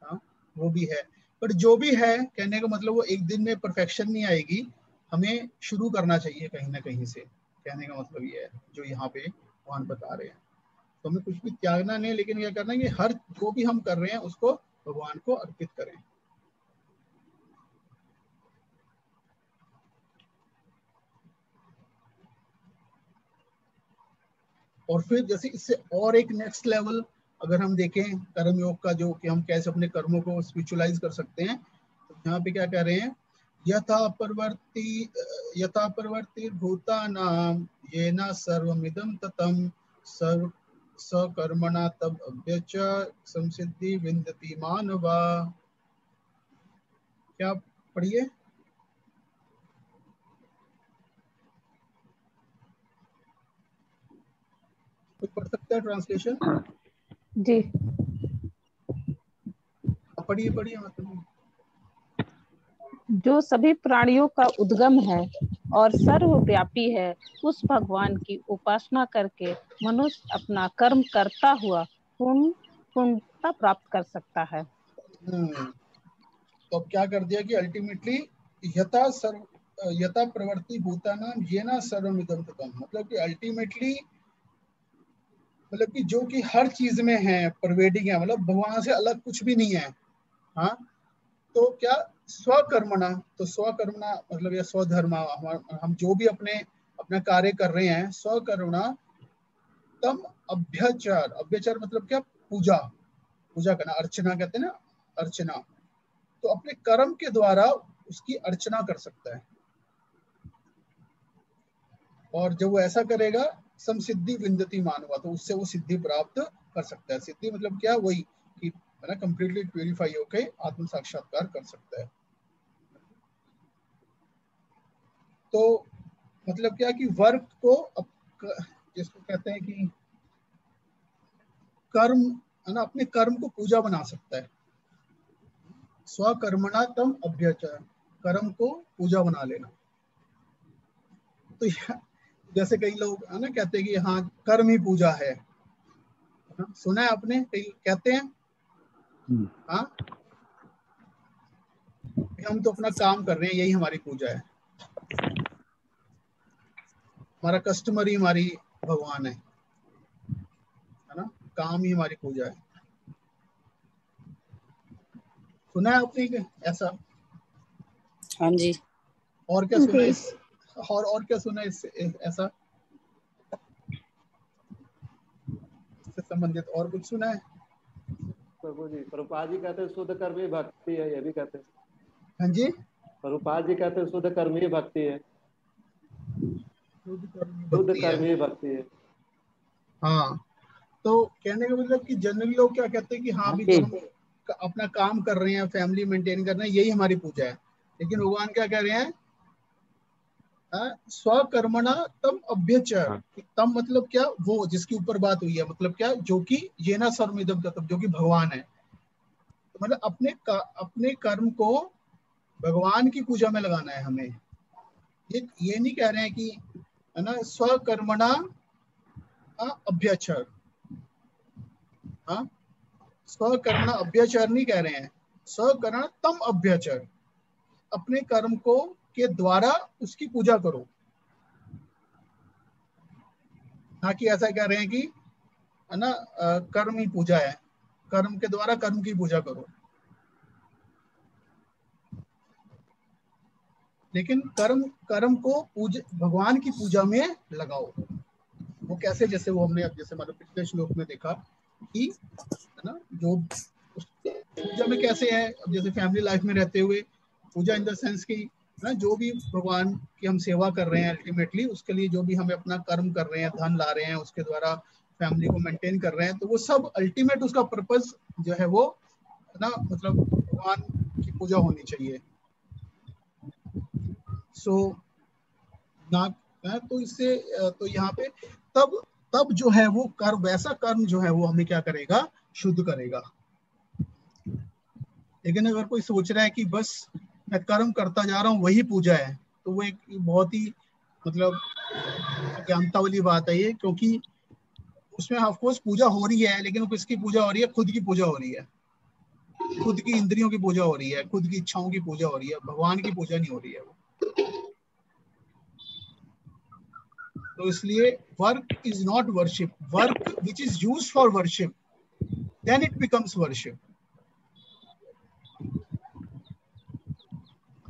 हाँ, वो भी है। पर जो भी है, कहने का मतलब वो एक दिन में परफेक्शन नहीं आएगी, हमें शुरू करना चाहिए कहीं ना कहीं से, कहने का मतलब ये है जो यहाँ पे भगवान बता रहे हैं। तो हमें कुछ भी त्यागना नहीं, लेकिन क्या करना है कि हर जो भी हम कर रहे हैं उसको भगवान को अर्पित करें। और फिर जैसे इससे और एक नेक्स्ट लेवल अगर हम देखें कर्म योग का, जो कि हम कैसे अपने कर्मों को स्पिरिचुअलाइज कर सकते हैं, तो यहाँ पे क्या कह रहे हैं, यथा प्रवर्ति भूतानां येन सर्वमिदं ततं सर्व सकर्मणा तब अभ्यच संसिद्धि विन्दति मानवा। क्या पढ़िए, कोई पढ़ सकता है ट्रांसलेशन? जी, पढ़िए मतलब जो सभी प्राणियों का उद्गम है और सर्वव्यापी है, उस भगवान की उपासना करके मनुष्य अपना कर्म करता हुआ पूर्णता प्राप्त कर सकता है। तो अब क्या कर दिया कि अल्टीमेटली यथा प्रवर्ति भूतानां येन सर्वमिदं ततं, मतलब कि अल्टीमेटली मतलब कि जो कि हर चीज में है, परवेडिंग है, मतलब भगवान से अलग कुछ भी नहीं है। हाँ, तो क्या स्वकर्मणा, तो स्वकर्मणा मतलब या स्वधर्मा, हम जो भी अपना कार्य कर रहे हैं, स्वकर्मणा तम अभ्यचर मतलब क्या, पूजा करना, अर्चना कहते हैं ना, अर्चना। तो अपने कर्म के द्वारा उसकी अर्चना कर सकता है, और जब वो ऐसा करेगा समसिद्धि विन्दति मानवा, तो उससे वो सिद्धि प्राप्त कर सकता है। सिद्धि मतलब क्या, वही कि है ना, कंप्लीटली प्यूरिफाई होके आत्म साक्षात्कार कर सकता है। तो मतलब क्या कि वर्क को, जिसको कहते हैं कि कर्म, है ना, अपने कर्म को पूजा बना सकता है। स्वकर्मणा तम अभ्यचर, कर्म को पूजा बना लेना। तो जैसे कई लोग है ना कहते हैं कि हाँ कर्म ही पूजा है ना? सुना है आपने, कई कहते हैं हाँ, हम तो अपना काम कर रहे हैं, यही हमारी पूजा है, हमारा कस्टमर ही हमारी भगवान है ना, काम ही हमारी पूजा है। सुना है आपने ऐसा? हाँ जी। और क्या सुना इस, और क्या सुना इससे ऐसा, इससे संबंधित और कुछ सुना है? प्रभु जी, प्रभुपाद जी कहते हैं शुद्ध कर्म ही भक्ति है, ये भी कहते हैं। हाँ जी, प्रभुपाद जी कहते हैं शुद्ध कर्म ही भक्ति है, शुद्ध कर्म ही भक्ति है। हाँ, तो कहने का मतलब कि जनरली लोग क्या कहते हैं कि हाँ भी जो हम अपना काम कर रहे हैं, फैमिली मेंटेन कर रहे हैं, यही हमारी पूजा है। लेकिन भगवान क्या कह रहे हैं, स्वकर्मणा तम अभ्यचर, तम मतलब क्या, वो जिसके ऊपर बात हुई है, मतलब क्या, जो कि ये ना सर्वमिदं ततं, जो कि भगवान है। मतलब अपने कर्म को भगवान की पूजा में लगाना है हमें। ये नहीं कह रहे हैं कि है ना स्वकर्मणा अभ्याचर, हाँ, स्वकर्मणा अभ्याचर नहीं कह रहे हैं, स्वकर्ण तम अभ्याचर, अपने कर्म को के द्वारा उसकी पूजा करो। ना कि ऐसा कह रहे हैं कि है ना कर्म ही पूजा है, कर्म के द्वारा कर्म की पूजा करो। लेकिन कर्म को भगवान की पूजा में लगाओ। वो कैसे? जैसे वो हमने अब जैसे मतलब पिछले श्लोक में देखा कि है ना जो पूजा में कैसे है, अब जैसे फैमिली लाइफ में रहते हुए पूजा इन द सेंस की ना जो भी भगवान की हम सेवा कर रहे हैं अल्टीमेटली उसके लिए जो भी हम अपना कर्म कर रहे हैं, धन ला रहे हैं, उसके द्वारा फैमिली को मेंटेन कर रहे हैं, तो वो सब अल्टीमेट उसका पर्पस जो है वो है ना मतलब भगवान की पूजा होनी चाहिए। सो ना तो इससे तो यहाँ पे तब जो है वो कर्म, वैसा कर्म जो है वो हमें क्या करेगा, शुद्ध करेगा। लेकिन अगर कोई सोच रहा है कि बस मैं कर्म करता जा रहा हूँ वही पूजा है, तो वो एक बहुत ही मतलब अज्ञानता वाली बात है ये, क्योंकि उसमें ऑफ कोर्स पूजा हो रही है, लेकिन वो किसकी पूजा हो रही है? खुद की पूजा हो रही है, खुद की इंद्रियों की पूजा हो रही है, खुद की इच्छाओं की पूजा हो रही है, भगवान की पूजा नहीं हो रही है वो। तो इसलिए work is not worship, work which is used for worship then it becomes worship.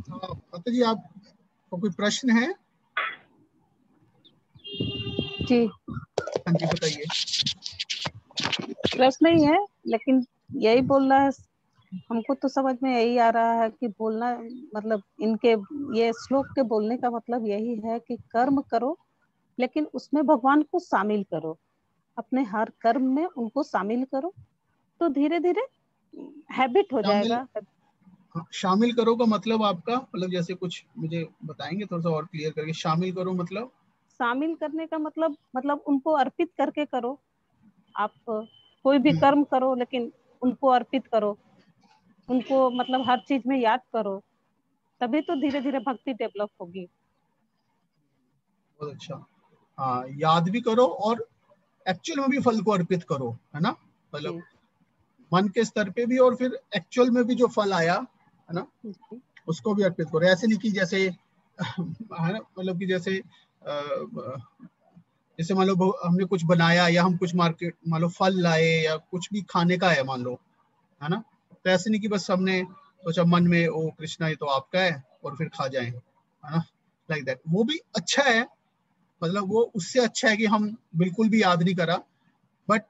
माता जी आपको कोई प्रश्न है? जी, हाँ जी बताइए। प्रश्न नहीं है, लेकिन यही बोलना है हमको, तो समझ में यही आ रहा है कि बोलना मतलब इनके ये श्लोक के बोलने का मतलब यही है कि कर्म करो लेकिन उसमें भगवान को शामिल करो, अपने हर कर्म में उनको शामिल करो, तो धीरे धीरे हैबिट हो शामिल जाएगा। शामिल करो का मतलब आपका मतलब जैसे कुछ मुझे बताएंगे थोड़ा सा और क्लियर करके? शामिल करो मतलब शामिल करने का मतलब उनको अर्पित करके करो। आप कोई भी कर्म करो लेकिन उनको अर्पित करो, उनको मतलब हर चीज में याद करो, तभी तो धीरे धीरे भक्ति डेवलप होगी। बहुत अच्छा। हाँ, याद भी करो और एक्चुअल में भी फल को अर्पित करो, है ना, मतलब मन के स्तर पे भी और फिर एक्चुअल में भी जो फल आया है ना उसको भी अर्पित करो। ऐसे नहीं कि जैसे है ना मतलब कि जैसे जैसे मान लो हमने कुछ बनाया या हम कुछ मार्केट मान लो फल लाए या कुछ भी खाने का है मान लो, है ना, तो ऐसे नहीं कि बस हमने सोचा मन में ओ कृष्णा ये तो आपका है और फिर खा जाए, है ना, लाइक दैट। वो भी अच्छा है, मतलब वो उससे अच्छा है कि हम बिल्कुल भी याद नहीं करा, बट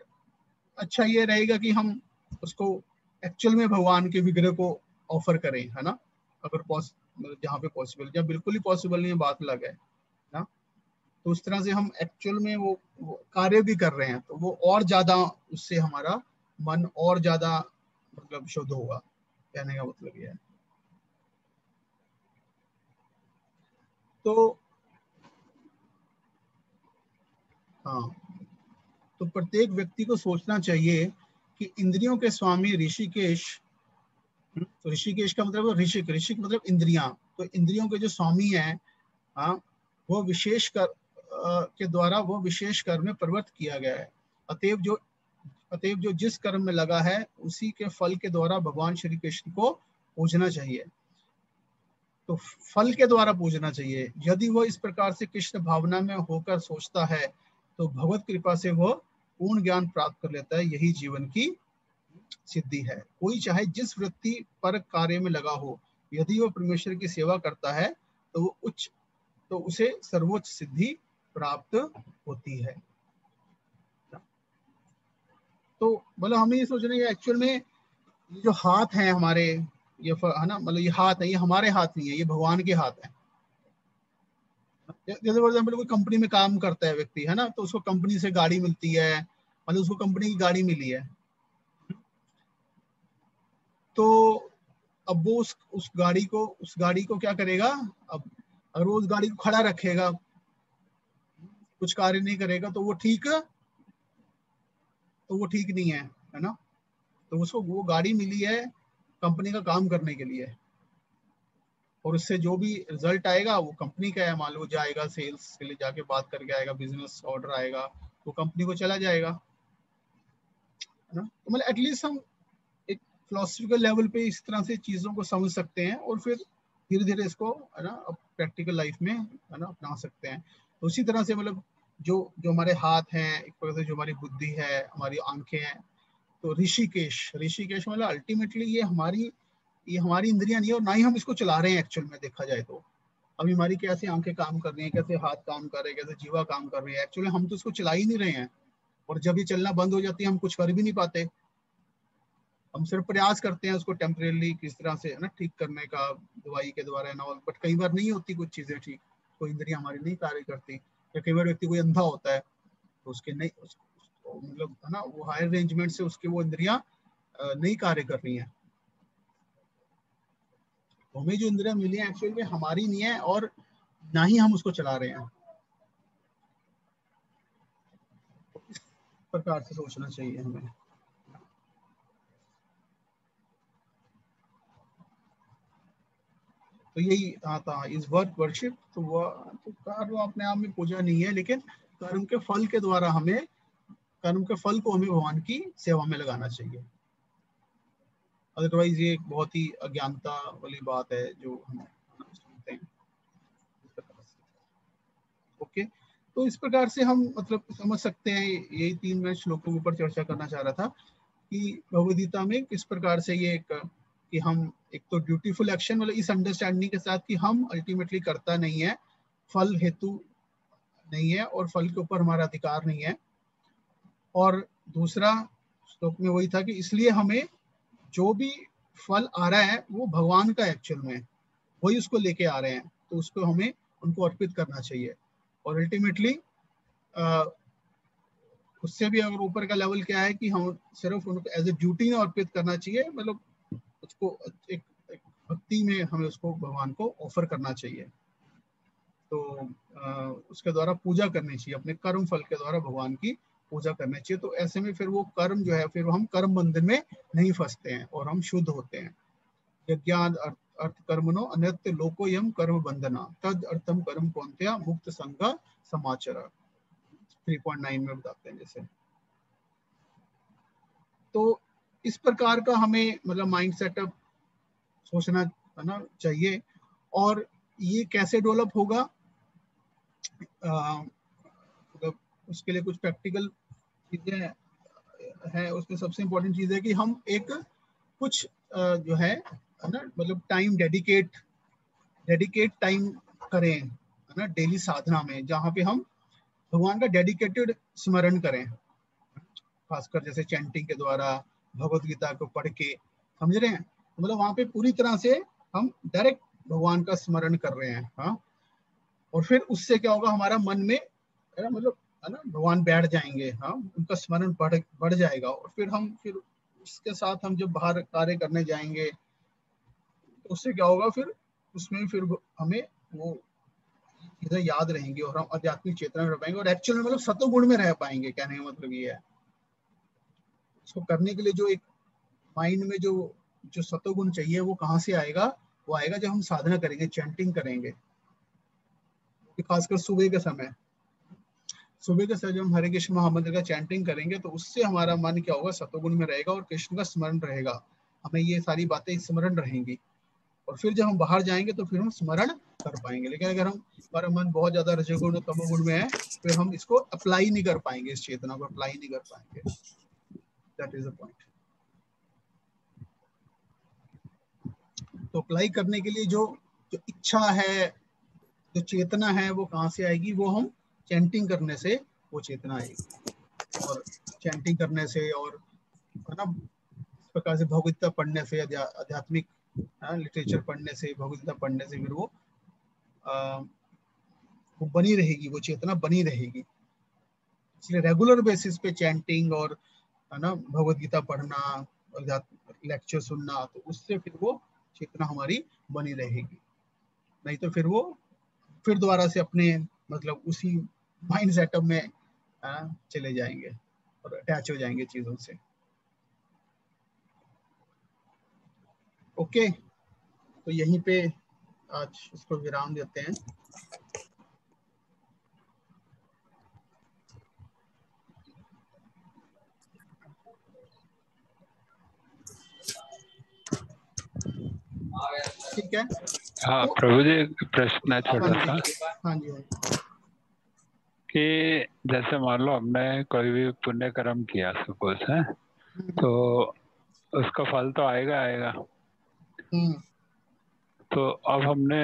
अच्छा ये रहेगा कि हम उसको एक्चुअल में भगवान के विग्रह को ऑफर करें, है ना, अगर जहाँ पे पॉसिबल, जब बिल्कुल ही पॉसिबल नहीं है बात अलग है ना, तो उस तरह से हम एक्चुअल में वो कार्य भी कर रहे हैं तो वो और ज्यादा उससे हमारा मन और ज्यादा मतलब शुद्ध होगा, कहने का मतलब ये है। तो हाँ, तो प्रत्येक व्यक्ति को सोचना चाहिए कि इंद्रियों के स्वामी ऋषिकेश, तो ऋषिकेश का मतलब ऋषिक मतलब इंद्रियां, तो इंद्रियों के जो स्वामी हैं, हाँ, वो विशेष कर के द्वारा वो विशेष कर्म में प्रवृत्त किया गया है। अतएव जो जिस कर्म में लगा है उसी के फल के द्वारा भगवान श्री कृष्ण को पूजना चाहिए। तो फल के द्वारा पूजना चाहिए। यदि वह इस प्रकार से कृष्ण भावना में होकर सोचता है तो भगवत कृपा से वह पूर्ण ज्ञान प्राप्त कर लेता है। यही जीवन की सिद्धि है। कोई चाहे जिस वृत्ति पर कार्य में लगा हो, यदि वह परमेश्वर की सेवा करता है तो उसे सर्वोच्च सिद्धि प्राप्त होती है। तो मतलब हमें ये सोचना है एक्चुअल में ये जो हाथ हैं हमारे, ये है ना, मतलब ये हाथ है, ये हमारे हाथ नहीं है, ये भगवान के हाथ है। जैसे फॉर एग्जाम्पल कोई कंपनी में काम करता है व्यक्ति, है ना, तो उसको कंपनी से गाड़ी मिलती है, मतलब उसको कंपनी की गाड़ी मिली है, तो अब वो उस गाड़ी को क्या करेगा? अब अगर वो उस गाड़ी को खड़ा रखेगा, कुछ कार्य नहीं करेगा, तो वो ठीक नहीं है, है ना। तो उसको वो गाड़ी मिली है कंपनी का काम करने के लिए, और उससे जो भी रिजल्ट आएगा वो कंपनी का है। मान लो जाएगा सेल्स के लिए, जाके बात करके आएगा, बिजनेस ऑर्डर आएगा, वो कंपनी को चला जाएगा, है ना। तो मतलब एटलीस्ट हम एक फिलोसफिकल लेवल पे इस तरह से चीज़ों को समझ सकते हैं, और फिर धीरे धीरे इसको, है ना, प्रैक्टिकल लाइफ में, है ना, अपना सकते हैं। तो उसी तरह से मतलब जो जो हमारे हाथ हैं, एक तरह से जो हमारी बुद्धि है, हमारी आंखें हैं, तो ऋषिकेश मतलब अल्टीमेटली ये हमारी इंद्रियां नहीं है, और ना ही हम इसको चला रहे हैं एक्चुअल में देखा जाए तो। अभी हमारी कैसे आंखें काम कर रही हैं, कैसे हाथ काम कर रहे हैं, कैसे जीवा काम कर रही है, एक्चुअली हम तो इसको चला ही नहीं रहे हैं। और जब ये चलना बंद हो जाती है हम कुछ कर भी नहीं पाते, हम सिर्फ प्रयास करते हैं उसको टेम्परेली किस तरह से, है ना, ठीक करने का दवाई के द्वारा ना, बट कई बार नहीं होती कुछ चीजें ठीक, कोई इंद्रियां हमारी नहीं कार्य करती। या कई बार व्यक्ति कोई अंधा होता है तो उसके नहीं मतलब, है ना, वो हायर अरेंजमेंट से उसके वो इंद्रियां नहीं कार्य कर रही हैं। हमें जो इंद्रियां मिली हैं एक्चुअल में हमारी नहीं है, और ना ही हम उसको चला रहे हैं। तो इस प्रकार से सोचना चाहिए हमें। तो यही आता इस वर्क वर्शिप, तो कर्म अपने आप में पूजा नहीं है, लेकिन कर्म के फल के द्वारा हमें, कर्म के फल को हमें भगवान की सेवा में लगाना चाहिए। अदरवाइज ये एक बहुत ही अज्ञानता वाली बात है जो हम सुनते हैं। ओके, तो इस प्रकार से हम मतलब समझ सकते हैं। यही 3 मैं श्लोकों के ऊपर चर्चा करना चाह रहा था कि भगवद गीता में किस प्रकार से ये कि हम एक तो ड्यूटीफुल एक्शन, मतलब इस अंडरस्टैंडिंग के साथ कि हम अल्टीमेटली करता नहीं है, फल हेतु नहीं है, और फल के ऊपर हमारा अधिकार नहीं है। और दूसरा श्लोक में वही था कि इसलिए हमें जो भी फल आ रहा है वो भगवान का एक्चुअल में, वही उसको लेके आ रहे हैं, तो उसको हमें उनको अर्पित करना चाहिए। और अल्टीमेटली उससे भी अगर ऊपर का लेवल क्या है कि हम सिर्फ उनको एज ए ड्यूटी में अर्पित करना चाहिए, मतलब उसको एक भक्ति में हमें उसको भगवान को ऑफर करना चाहिए। तो उसके द्वारा पूजा करनी चाहिए, अपने कर्म फल के द्वारा भगवान की पूजा करनी चाहिए। तो ऐसे में फिर वो कर्म जो है, फिर हम कर्म बंधन में नहीं फंसते हैं और हम शुद्ध होते हैं। यज्ञान अर्थ कर्मणो अन्यत्र लोको यम कर्म बंधना तद अर्थम कर्म कौन्त्या मुक्त संग समाचार 3.9 में बताते हैं जैसे। तो इस प्रकार का हमें मतलब माइंड सेटअप सोचना, है ना, चाहिए। और ये कैसे डेवलप होगा, मतलब उसके लिए कुछ प्रैक्टिकल चीजें है। उसमें सबसे इम्पोर्टेंट चीज है कि हम एक कुछ जो है ना, मतलब टाइम डेडिकेट टाइम करें, है ना, डेली साधना में, जहाँ पे हम भगवान का डेडिकेटेड स्मरण करें, खासकर जैसे चैंटिंग के द्वारा, भगवत गीता को पढ़ के, समझ रहे हैं। मतलब वहां पे पूरी तरह से हम डायरेक्ट भगवान का स्मरण कर रहे हैं। हाँ, और फिर उससे क्या होगा, हमारा मन में, है ना, मतलब, है ना, भगवान बैठ जाएंगे। हाँ, उनका स्मरण बढ़ जाएगा। और फिर उसके साथ हम जब बाहर कार्य करने जाएंगे तो उससे क्या होगा, फिर उसमें फिर हमें वो चीजें याद रहेंगी और हम आध्यात्मिक चेतना में रह पाएंगे, और एक्चुअल में मतलब सतोगुण में रह पाएंगे। कहने का मतलब ये है, इसको करने के लिए जो एक माइंड में जो जो सतोगुण चाहिए वो कहाँ से आएगा, वो आएगा जब हम साधना करेंगे, चैंटिंग करेंगे। खासकर सुबह के समय जब हम हरे कृष्ण महामंत्र का चैंटिंग करेंगे तो उससे हमारा मन क्या होगा, सतोगुण में रहेगा और कृष्ण का स्मरण रहेगा। हमें ये सारी बातें स्मरण रहेंगी, और फिर जब हम बाहर जाएंगे तो फिर हम स्मरण कर पाएंगे। लेकिन अगर हमारा मन बहुत ज्यादा रजोगुण और तमोगुण में है, फिर हम इसको अप्लाई नहीं कर पाएंगे, इस चेतना को अप्लाई नहीं कर पाएंगे। That is the point. तो अप्लाई करने के लिए जो जो इच्छा है, जो चेतना है, वो कहाँ से आएगी, वो हम चैंटिंग करने से वो चेतना आएगी। और चैंटिंग करने से, और, है ना, इस प्रकार से भगवद्गीता पढ़ने से, आध्यात्मिक लिटरेचर पढ़ने से, भगवद्गीता पढ़ने से फिर वो बनी रहेगी, वो चेतना बनी रहेगी। इसलिए रेगुलर बेसिस पे चैंटिंग और, है ना, भगवद्गीता पढ़ना और लेक्चर सुनना, तो उससे फिर वो चेतना हमारी बनी रहेगी। नहीं तो फिर वो फिर दोबारा से अपने मतलब उसी माइंड सेटअप में चले जाएंगे और अटैच हो जाएंगे चीजों से। ओके, तो यहीं पे आज इसको विराम देते हैं। ठीक है। हाँ तो प्रभु जी, एक प्रश्न है छोटा सा हाँ जी, कि जैसे मान लो हमने कोई भी पुण्य कर्म किया सपोज है, तो उसका फल तो आएगा आएगा। तो अब हमने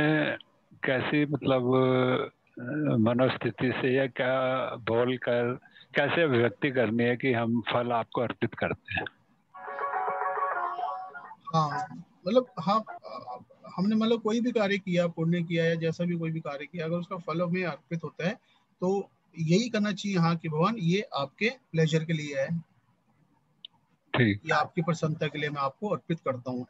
कैसी मतलब मनोस्थिति से या क्या बोल कर कैसे अभिव्यक्ति करनी है कि हम फल आपको अर्पित करते हैं? हाँ मतलब हाँ, हमने मतलब कोई भी कार्य किया, पुण्य किया या जैसा भी कोई भी कार्य किया, अगर उसका फल हमें अर्पित होता है तो यही करना चाहिए, हाँ कि भगवान ये आपके प्लेजर के लिए है, ठीक, या आपकी प्रसन्नता के लिए मैं आपको अर्पित करता हूँ।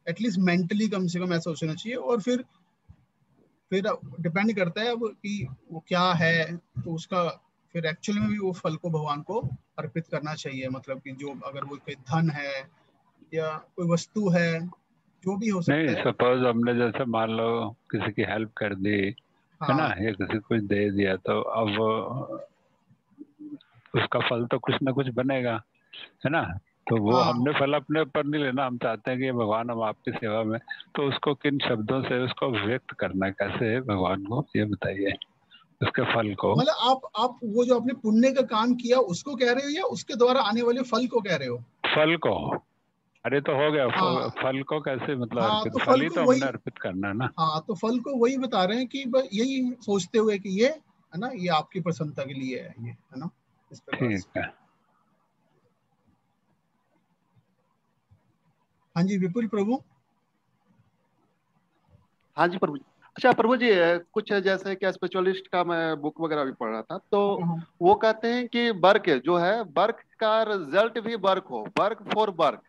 एटलीस्ट मेंटली कम से कम ऐसा सोचना चाहिए। और फिर डिपेंड करता है अब कि वो क्या है, तो उसका फिर एक्चुअली में भी वो फल को भगवान को अर्पित करना चाहिए। मतलब कि जो अगर वो कोई धन है या कोई वस्तु है, जो भी हो सकता नहीं है। सपोज हमने जैसे मान लो किसी की हेल्प कर दी है ना, या किसी को कुछ दे दिया, तो अब उसका फल तो कुछ ना कुछ बनेगा, है ना। तो वो हमने फल अपने ऊपर नहीं लेना, हम चाहते हैं कि भगवान हम आपकी सेवा में, तो उसको किन शब्दों से उसको व्यक्त करना कैसे है भगवान को, ये बताइए उसके फल को। मतलब आप वो जो आपने पुण्य का काम किया उसको कह रहे हो या उसके द्वारा आने वाले फल को कह रहे हो? फल को। अरे तो हो गया, हाँ, फल को कैसे मतलब हाँ अर्पित, तो फल फल ही को तो वही, हमने अर्पित करना है ना। हाँ तो फल को वही बता रहे हैं कि यही सोचते हुए कि ये है ना, ये आपकी प्रसन्नता के लिए है, ये है ना, इस प्रकार ठीक से। है। हाँ जी विपुल प्रभु। हाँ जी प्रभु जी। अच्छा प्रभु जी, कुछ जैसे कि स्पिरिचुअलिस्ट का मैं बुक वगैरह भी पढ़ रहा था, तो वो कहते हैं कि वर्क जो है, वर्क का रिजल्ट भी वर्क हो, वर्क फॉर वर्क।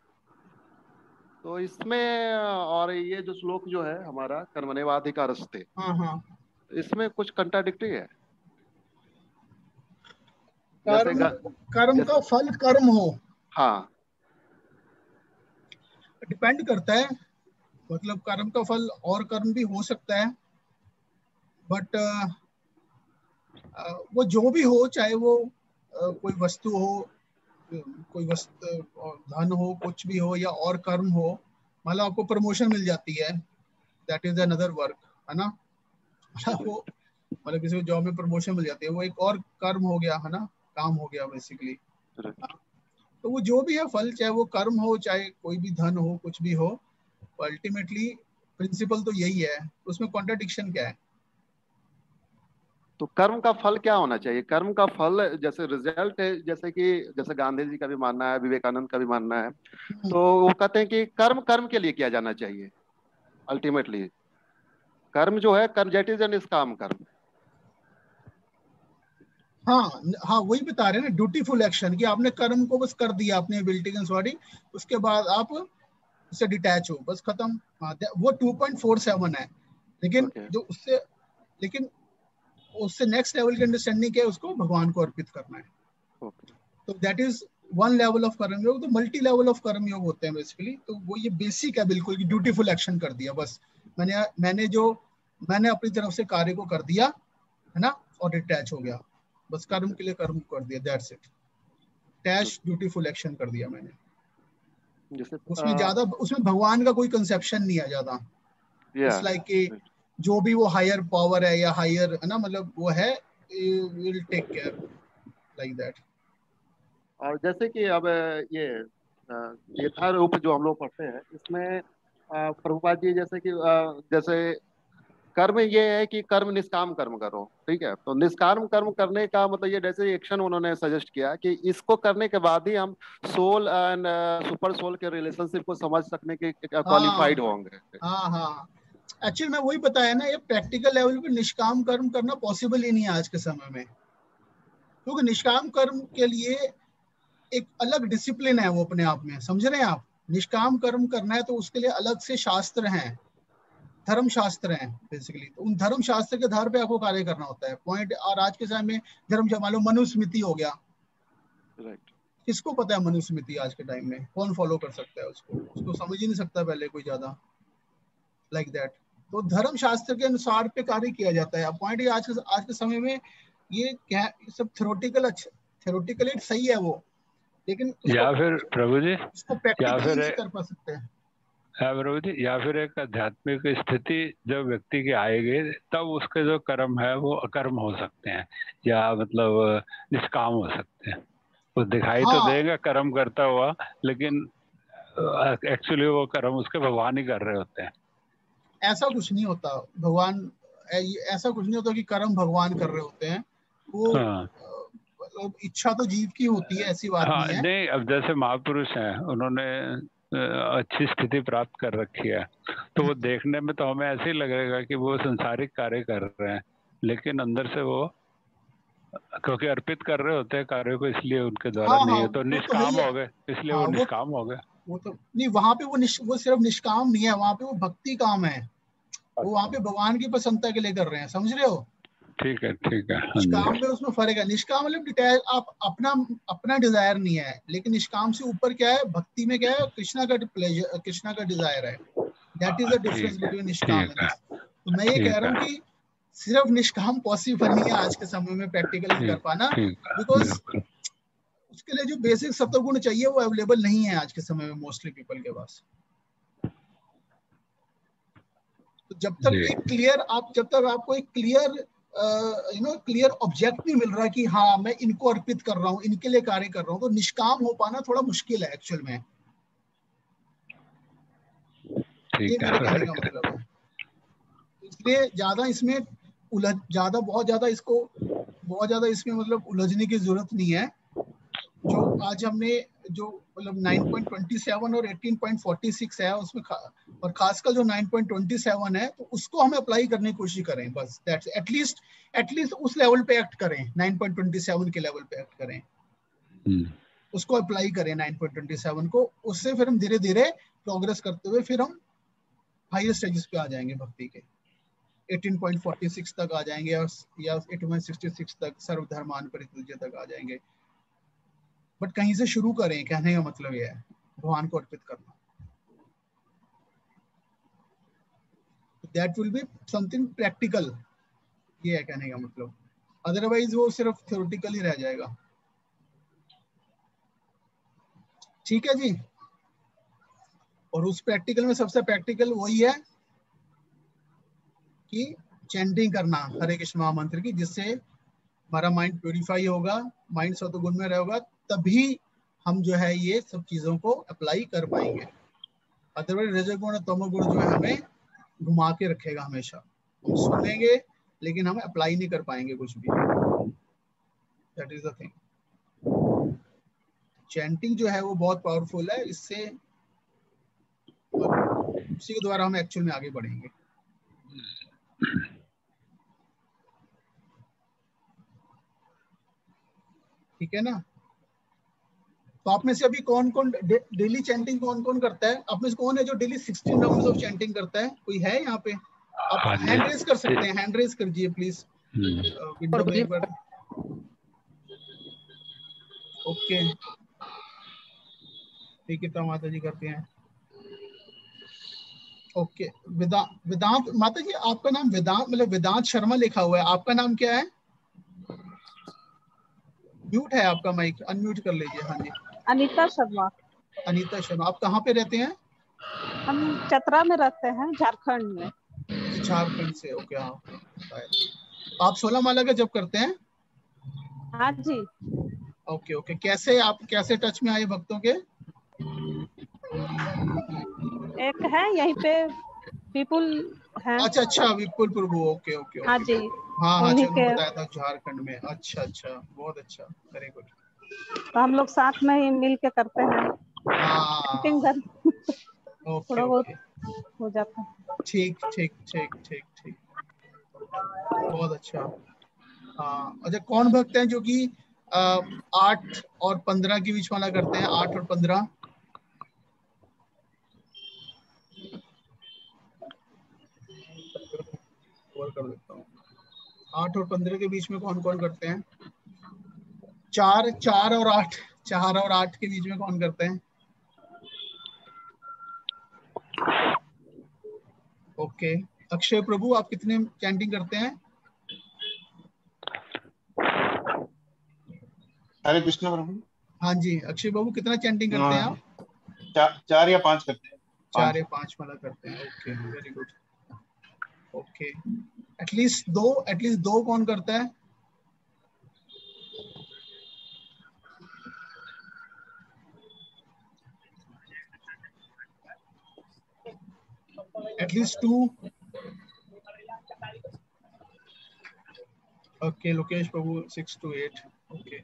तो इसमें और ये जो श्लोक जो है हमारा कर्मण्येवाधिकारस्ते, इसमें कुछ कंट्राडिक्टरी है। कर्म का फल कर्म हो, हाँ डिपेंड करता है। मतलब कर्म का फल और कर्म भी हो सकता है, बट वो जो भी हो, चाहे वो कोई वस्तु हो, कोई वस्तु धन हो, कुछ भी हो, या और कर्म हो। मतलब आपको प्रमोशन मिल जाती है, दैट इज अनदर वर्क, है ना। वो मतलब किसी को जॉब में प्रमोशन मिल जाती है, वो एक और कर्म हो गया, है ना, काम हो गया बेसिकली। तो वो जो भी है फल, चाहे वो कर्म हो, चाहे कोई भी धन हो, कुछ भी हो, अल्टीमेटली प्रिंसिपल तो यही है। उसमें कॉन्ट्राडिक्शन क्या है? तो कर्म का फल क्या होना चाहिए? कर्म का फल जैसे रिजल्ट है, जैसे गांधी जी का भी मानना है, विवेकानंद का भी मानना है, तो वो कहते हैं कि कर्म कर्म के लिए किया जाना चाहिए। अल्टीमेटली कर्म जो है, कर्म दैट इज एन निष्काम कर्म। हाँ हाँ, वही बता रहे हैं ना, ड्यूटीफुल एक्शन, कि आपने कर्म को बस कर दिया अपने एबिलिटी के अनुसार, उसके बाद आप उससे डिटैच हो, बस खत्म। हाँ, वो 2.47 है। लेकिन जो उससे लेकिन उससे नेक्स्ट लेवल की अंडरस्टैंडिंग क्या है, उसको भगवान को अर्पित करना है। तो that is one level of कर्म योग। तो मल्टी लेवल ऑफ कर्म योग होते हैं बेसिकली। तो वो ये बेसिक है बिल्कुल, कि ड्यूटीफुल एक्शन कर दिया, बस मैंने अपनी तरफ से कार्य को कर दिया, है ना, और डिटैच हो गया, बस कर्म के लिए कर्म कर दिया, दैट्स इट। टैच ड्यूटीफुल एक्शन कर दिया मैंने। उसमें भगवान का कोई कंसेप्शन नहीं है ज्यादा। इट्स लाइक कि जो भी वो हायर पावर है या हायर, है ना, मतलब वो है, will take care, like that. और जैसे कि अब ये यथारूप जो हम लोग पढ़ते हैं, इसमें प्रभुपाद जी जैसे कि जैसे कर्म ये है कि कर्म निष्काम कर्म करो, ठीक है। तो निष्काम कर्म करने का मतलब ये जैसे एक्शन उन्होंने सजेस्ट किया कि इसको करने के बाद ही हम सोल एंड सुपर सोल के रिलेशनशिप को समझ सकने के क्वालिफाइड होंगे। हाँ हाँ, एक्चुअली मैं वही बताया ना, ये प्रैक्टिकल लेवल पे निष्काम कर्म करना पॉसिबल ही नहीं है आज के समय में, क्योंकि निष्काम कर्म के लिए एक अलग डिसिप्लिन है वो अपने आप में, समझ रहे हैं आप। निष्काम कर्म करना है तो उसके लिए अलग से शास्त्र हैं, धर्म शास्त्र हैं बेसिकली। तो उन धर्म शास्त्र के आधार पे आपको कार्य करना होता है, पॉइंट। और आज के समय में धर्म, मान लो मनुस्मृति हो गया, किसको पता है मनुस्मृति आज के टाइम में? कौन फॉलो कर सकता है उसको समझ ही नहीं सकता पहले कोई ज्यादा लाइक दैट। तो धर्म शास्त्र के अनुसार पे कार्य किया जाता है। अब पॉइंट ये आज के समय में ये क्या सब थ्योरेटिकली सही है वो, लेकिन या फिर प्रभु जी, उसको प्रैक्टिकली नहीं कर पा सकते हैं। प्रभु जी, या फिर एक आध्यात्मिक स्थिति जब व्यक्ति की आएगी तब उसके जो कर्म है वो अकर्म हो सकते हैं, या मतलब निष्काम हो सकते हैं। वो दिखाई तो देगा कर्म करता हुआ, लेकिन एक्चुअली वो कर्म उसके भगवान ही कर रहे होते हैं। ऐसा कुछ नहीं होता, भगवान ऐसा कुछ नहीं होता कि कर्म भगवान कर रहे होते हैं। वो इच्छा तो जीव की होती है, ऐसी बात नहीं है। नहीं, अब जैसे महापुरुष हैं, उन्होंने अच्छी स्थिति प्राप्त कर रखी है, तो वो देखने में तो हमें ऐसे ही लगेगा कि वो संसारिक कार्य कर रहे हैं, लेकिन अंदर से वो क्योंकि अर्पित कर रहे होते हैं कार्य को, इसलिए उनके द्वारा नहीं है, तो निष्काम हो गए, इसलिए वो निष्काम हो गए। वो तो नहीं, वहां पे वो सिर्फ निष्काम नहीं है, वहां पे वो भक्ति काम है। वो वहां पे भगवान की प्रसन्नता के लिए कर रहे हैं, समझ रहे हो? ठीक है, ठीक है। निष्काम में उसमें फर्क है। निष्काम मतलब डिटेल, आप अपना डिजायर नहीं है, लेकिन निष्काम से ऊपर क्या है, भक्ति में क्या है, कृष्णा का प्लेजर, कृष्णा का डिजायर है। That is the difference between निष्काम एंड दिस। तो मैं ये कह रहा हूँ कि सिर्फ निष्काम पॉसिबल नहीं है आज के समय में प्रैक्टिकली कर पाना, बिकॉज उसके लिए जो बेसिक सत्वगुण चाहिए वो अवेलेबल नहीं है आज के समय में मोस्टली पीपल के पास। तो जब तक आपको एक क्लियर ऑब्जेक्ट नहीं मिल रहा कि हाँ मैं इनको अर्पित कर रहा हूँ, इनके लिए कार्य कर रहा हूँ, तो निष्काम हो पाना थोड़ा मुश्किल है एक्चुअल में। ये मेरे कहने का मतलब है। इसलिए बहुत ज्यादा इसमें मतलब उलझने की जरूरत नहीं है। जो आज हमने जो मतलब 9.27 और 18.46 है उसमें और खासकर जो 9.27 है, तो उसको हम अप्लाई करने की कोशिश करें बस। दैट्स एटलीस्ट उस लेवल पे एक्ट करें, 9.27 के लेवल पे एक्ट करें, उसको अप्लाई करें 9.27 को। उससे फिर हम धीरे धीरे प्रोग्रेस करते हुए फिर हम हायर स्टेजेस पे आ जाएंगे भक्ति के, 18.46 तक आ जाएंगे या 1866 तक सर्वधर्मान परित्यज्य तक आ जाएंगे। बट कहीं से शुरू करें, कहने का मतलब यह है, भगवान को अर्पित करना। That will be something practical, ये है कहने का मतलब। अदरवाइज वो सिर्फ थ्योरेटिकल ही रह जाएगा। ठीक है जी। और उस प्रैक्टिकल में सबसे प्रैक्टिकल वही है कि चैंटिंग करना हरे कृष्ण महामंत्र की, जिससे हमारा माइंड प्योरीफाई होगा, माइंड सत्वगुण में रहेगा, तभी हम जो है ये सब चीजों को अप्लाई कर पाएंगे। अदरवाइज रजोगुण और तमोगुण जो है हमें घुमा के रखेगा हमेशा। हम सुनेंगे लेकिन हम अप्लाई नहीं कर पाएंगे कुछ भी। That is the thing. Chanting जो है वो बहुत पावरफुल है, इससे उसी के द्वारा हम एक्चुअल में आगे बढ़ेंगे। ठीक है ना? तो आप में से अभी कौन कौन डेली चैंटिंग कौन कौन करता है? आप में से कौन है जो डेली 16 राउंड्स ऑफ चैंटिंग करता है? कोई है यहाँ पे? आप हैंड रेज कर सकते हैं, हैंड रेज करिए प्लीज विंडो में एक बार। ओके, ठीक है, तो माता जी करते हैं। ओके, वेदांत माता जी, आपका नाम वेदांत मतलब वेदांत शर्मा लिखा हुआ है, आपका नाम क्या है? म्यूट है आपका माइक, अनम्यूट कर लीजिए। हाँ जी, अनीता शर्मा। अनीता शर्मा, आप कहाँ पे रहते हैं? हम चतरा में रहते हैं, झारखंड में। झारखंड से, ओके। हाँ, आप 16 माला का जप करते हैं? हाँ जी। ओके ओके, कैसे टच में आए भक्तों के? एक है यहीं पे विपुल है। अच्छा, विपुल प्रभु, ओके ओके। हाँ जी, हाँ, उन्हीं चलो के। बताया था झारखंड में। अच्छा, बहुत अच्छा, वेरी गुड। तो हम लोग साथ में ही मिल के करते हैं। हाँ, थोड़ा बहुत हो जाता है। ठीक, बहुत अच्छा। हाँ, अच्छा, कौन भक्त हैं जो कि 8 और 15 के बीच वाला करते हैं? 8 और 15 कर देता हूँ। 8 और 15 के बीच में कौन कौन करते हैं? 4 और 8, 4 और 8 के बीच में कौन करते हैं? ओके, अक्षय प्रभु आप कितने चैंटिंग करते हैं? हरे कृष्ण प्रभु। हाँ जी, अक्षय बाबू कितना चैंटिंग करते हैं आप? 4 या 5 करते हैं। 4 या 5 वाला करते हैं। Okay, very good. Okay, at least दो कौन करता है? At least 2। Okay, Lokesh Prabhu 6 to 8। Okay,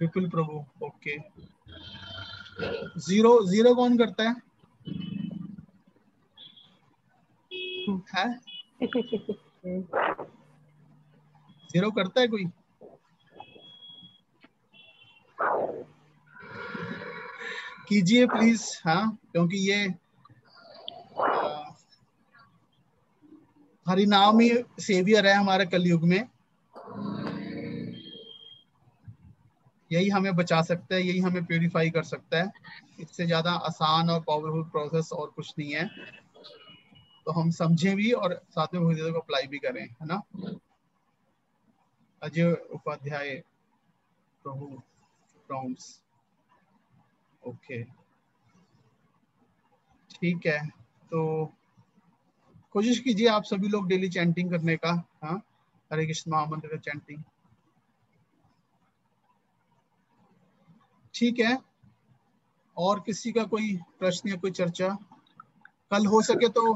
Vipul Prabhu. Okay, 0 कौन करता है? है 0 करता है कोई? कीजिए प्लीज। हाँ, क्योंकि ये हरिनाम ही सेवियर है हमारे कलयुग में। यही हमें बचा सकता है, यही हमें प्यूरिफाई कर सकता है। इससे ज्यादा आसान और पावरफुल प्रोसेस और कुछ नहीं है। तो हम समझें भी और साथ में भगवद गीता को अप्लाई भी करें, है ना। अजय उपाध्याय प्रभु प्रॉम्स। ओके, ठीक है। तो कोशिश कीजिए आप सभी लोग डेली चैंटिंग करने का। हाँ, हरे कृष्ण महामंत्र का चैंटिंग। ठीक है, और किसी का कोई प्रश्न या कोई चर्चा? कल हो सके तो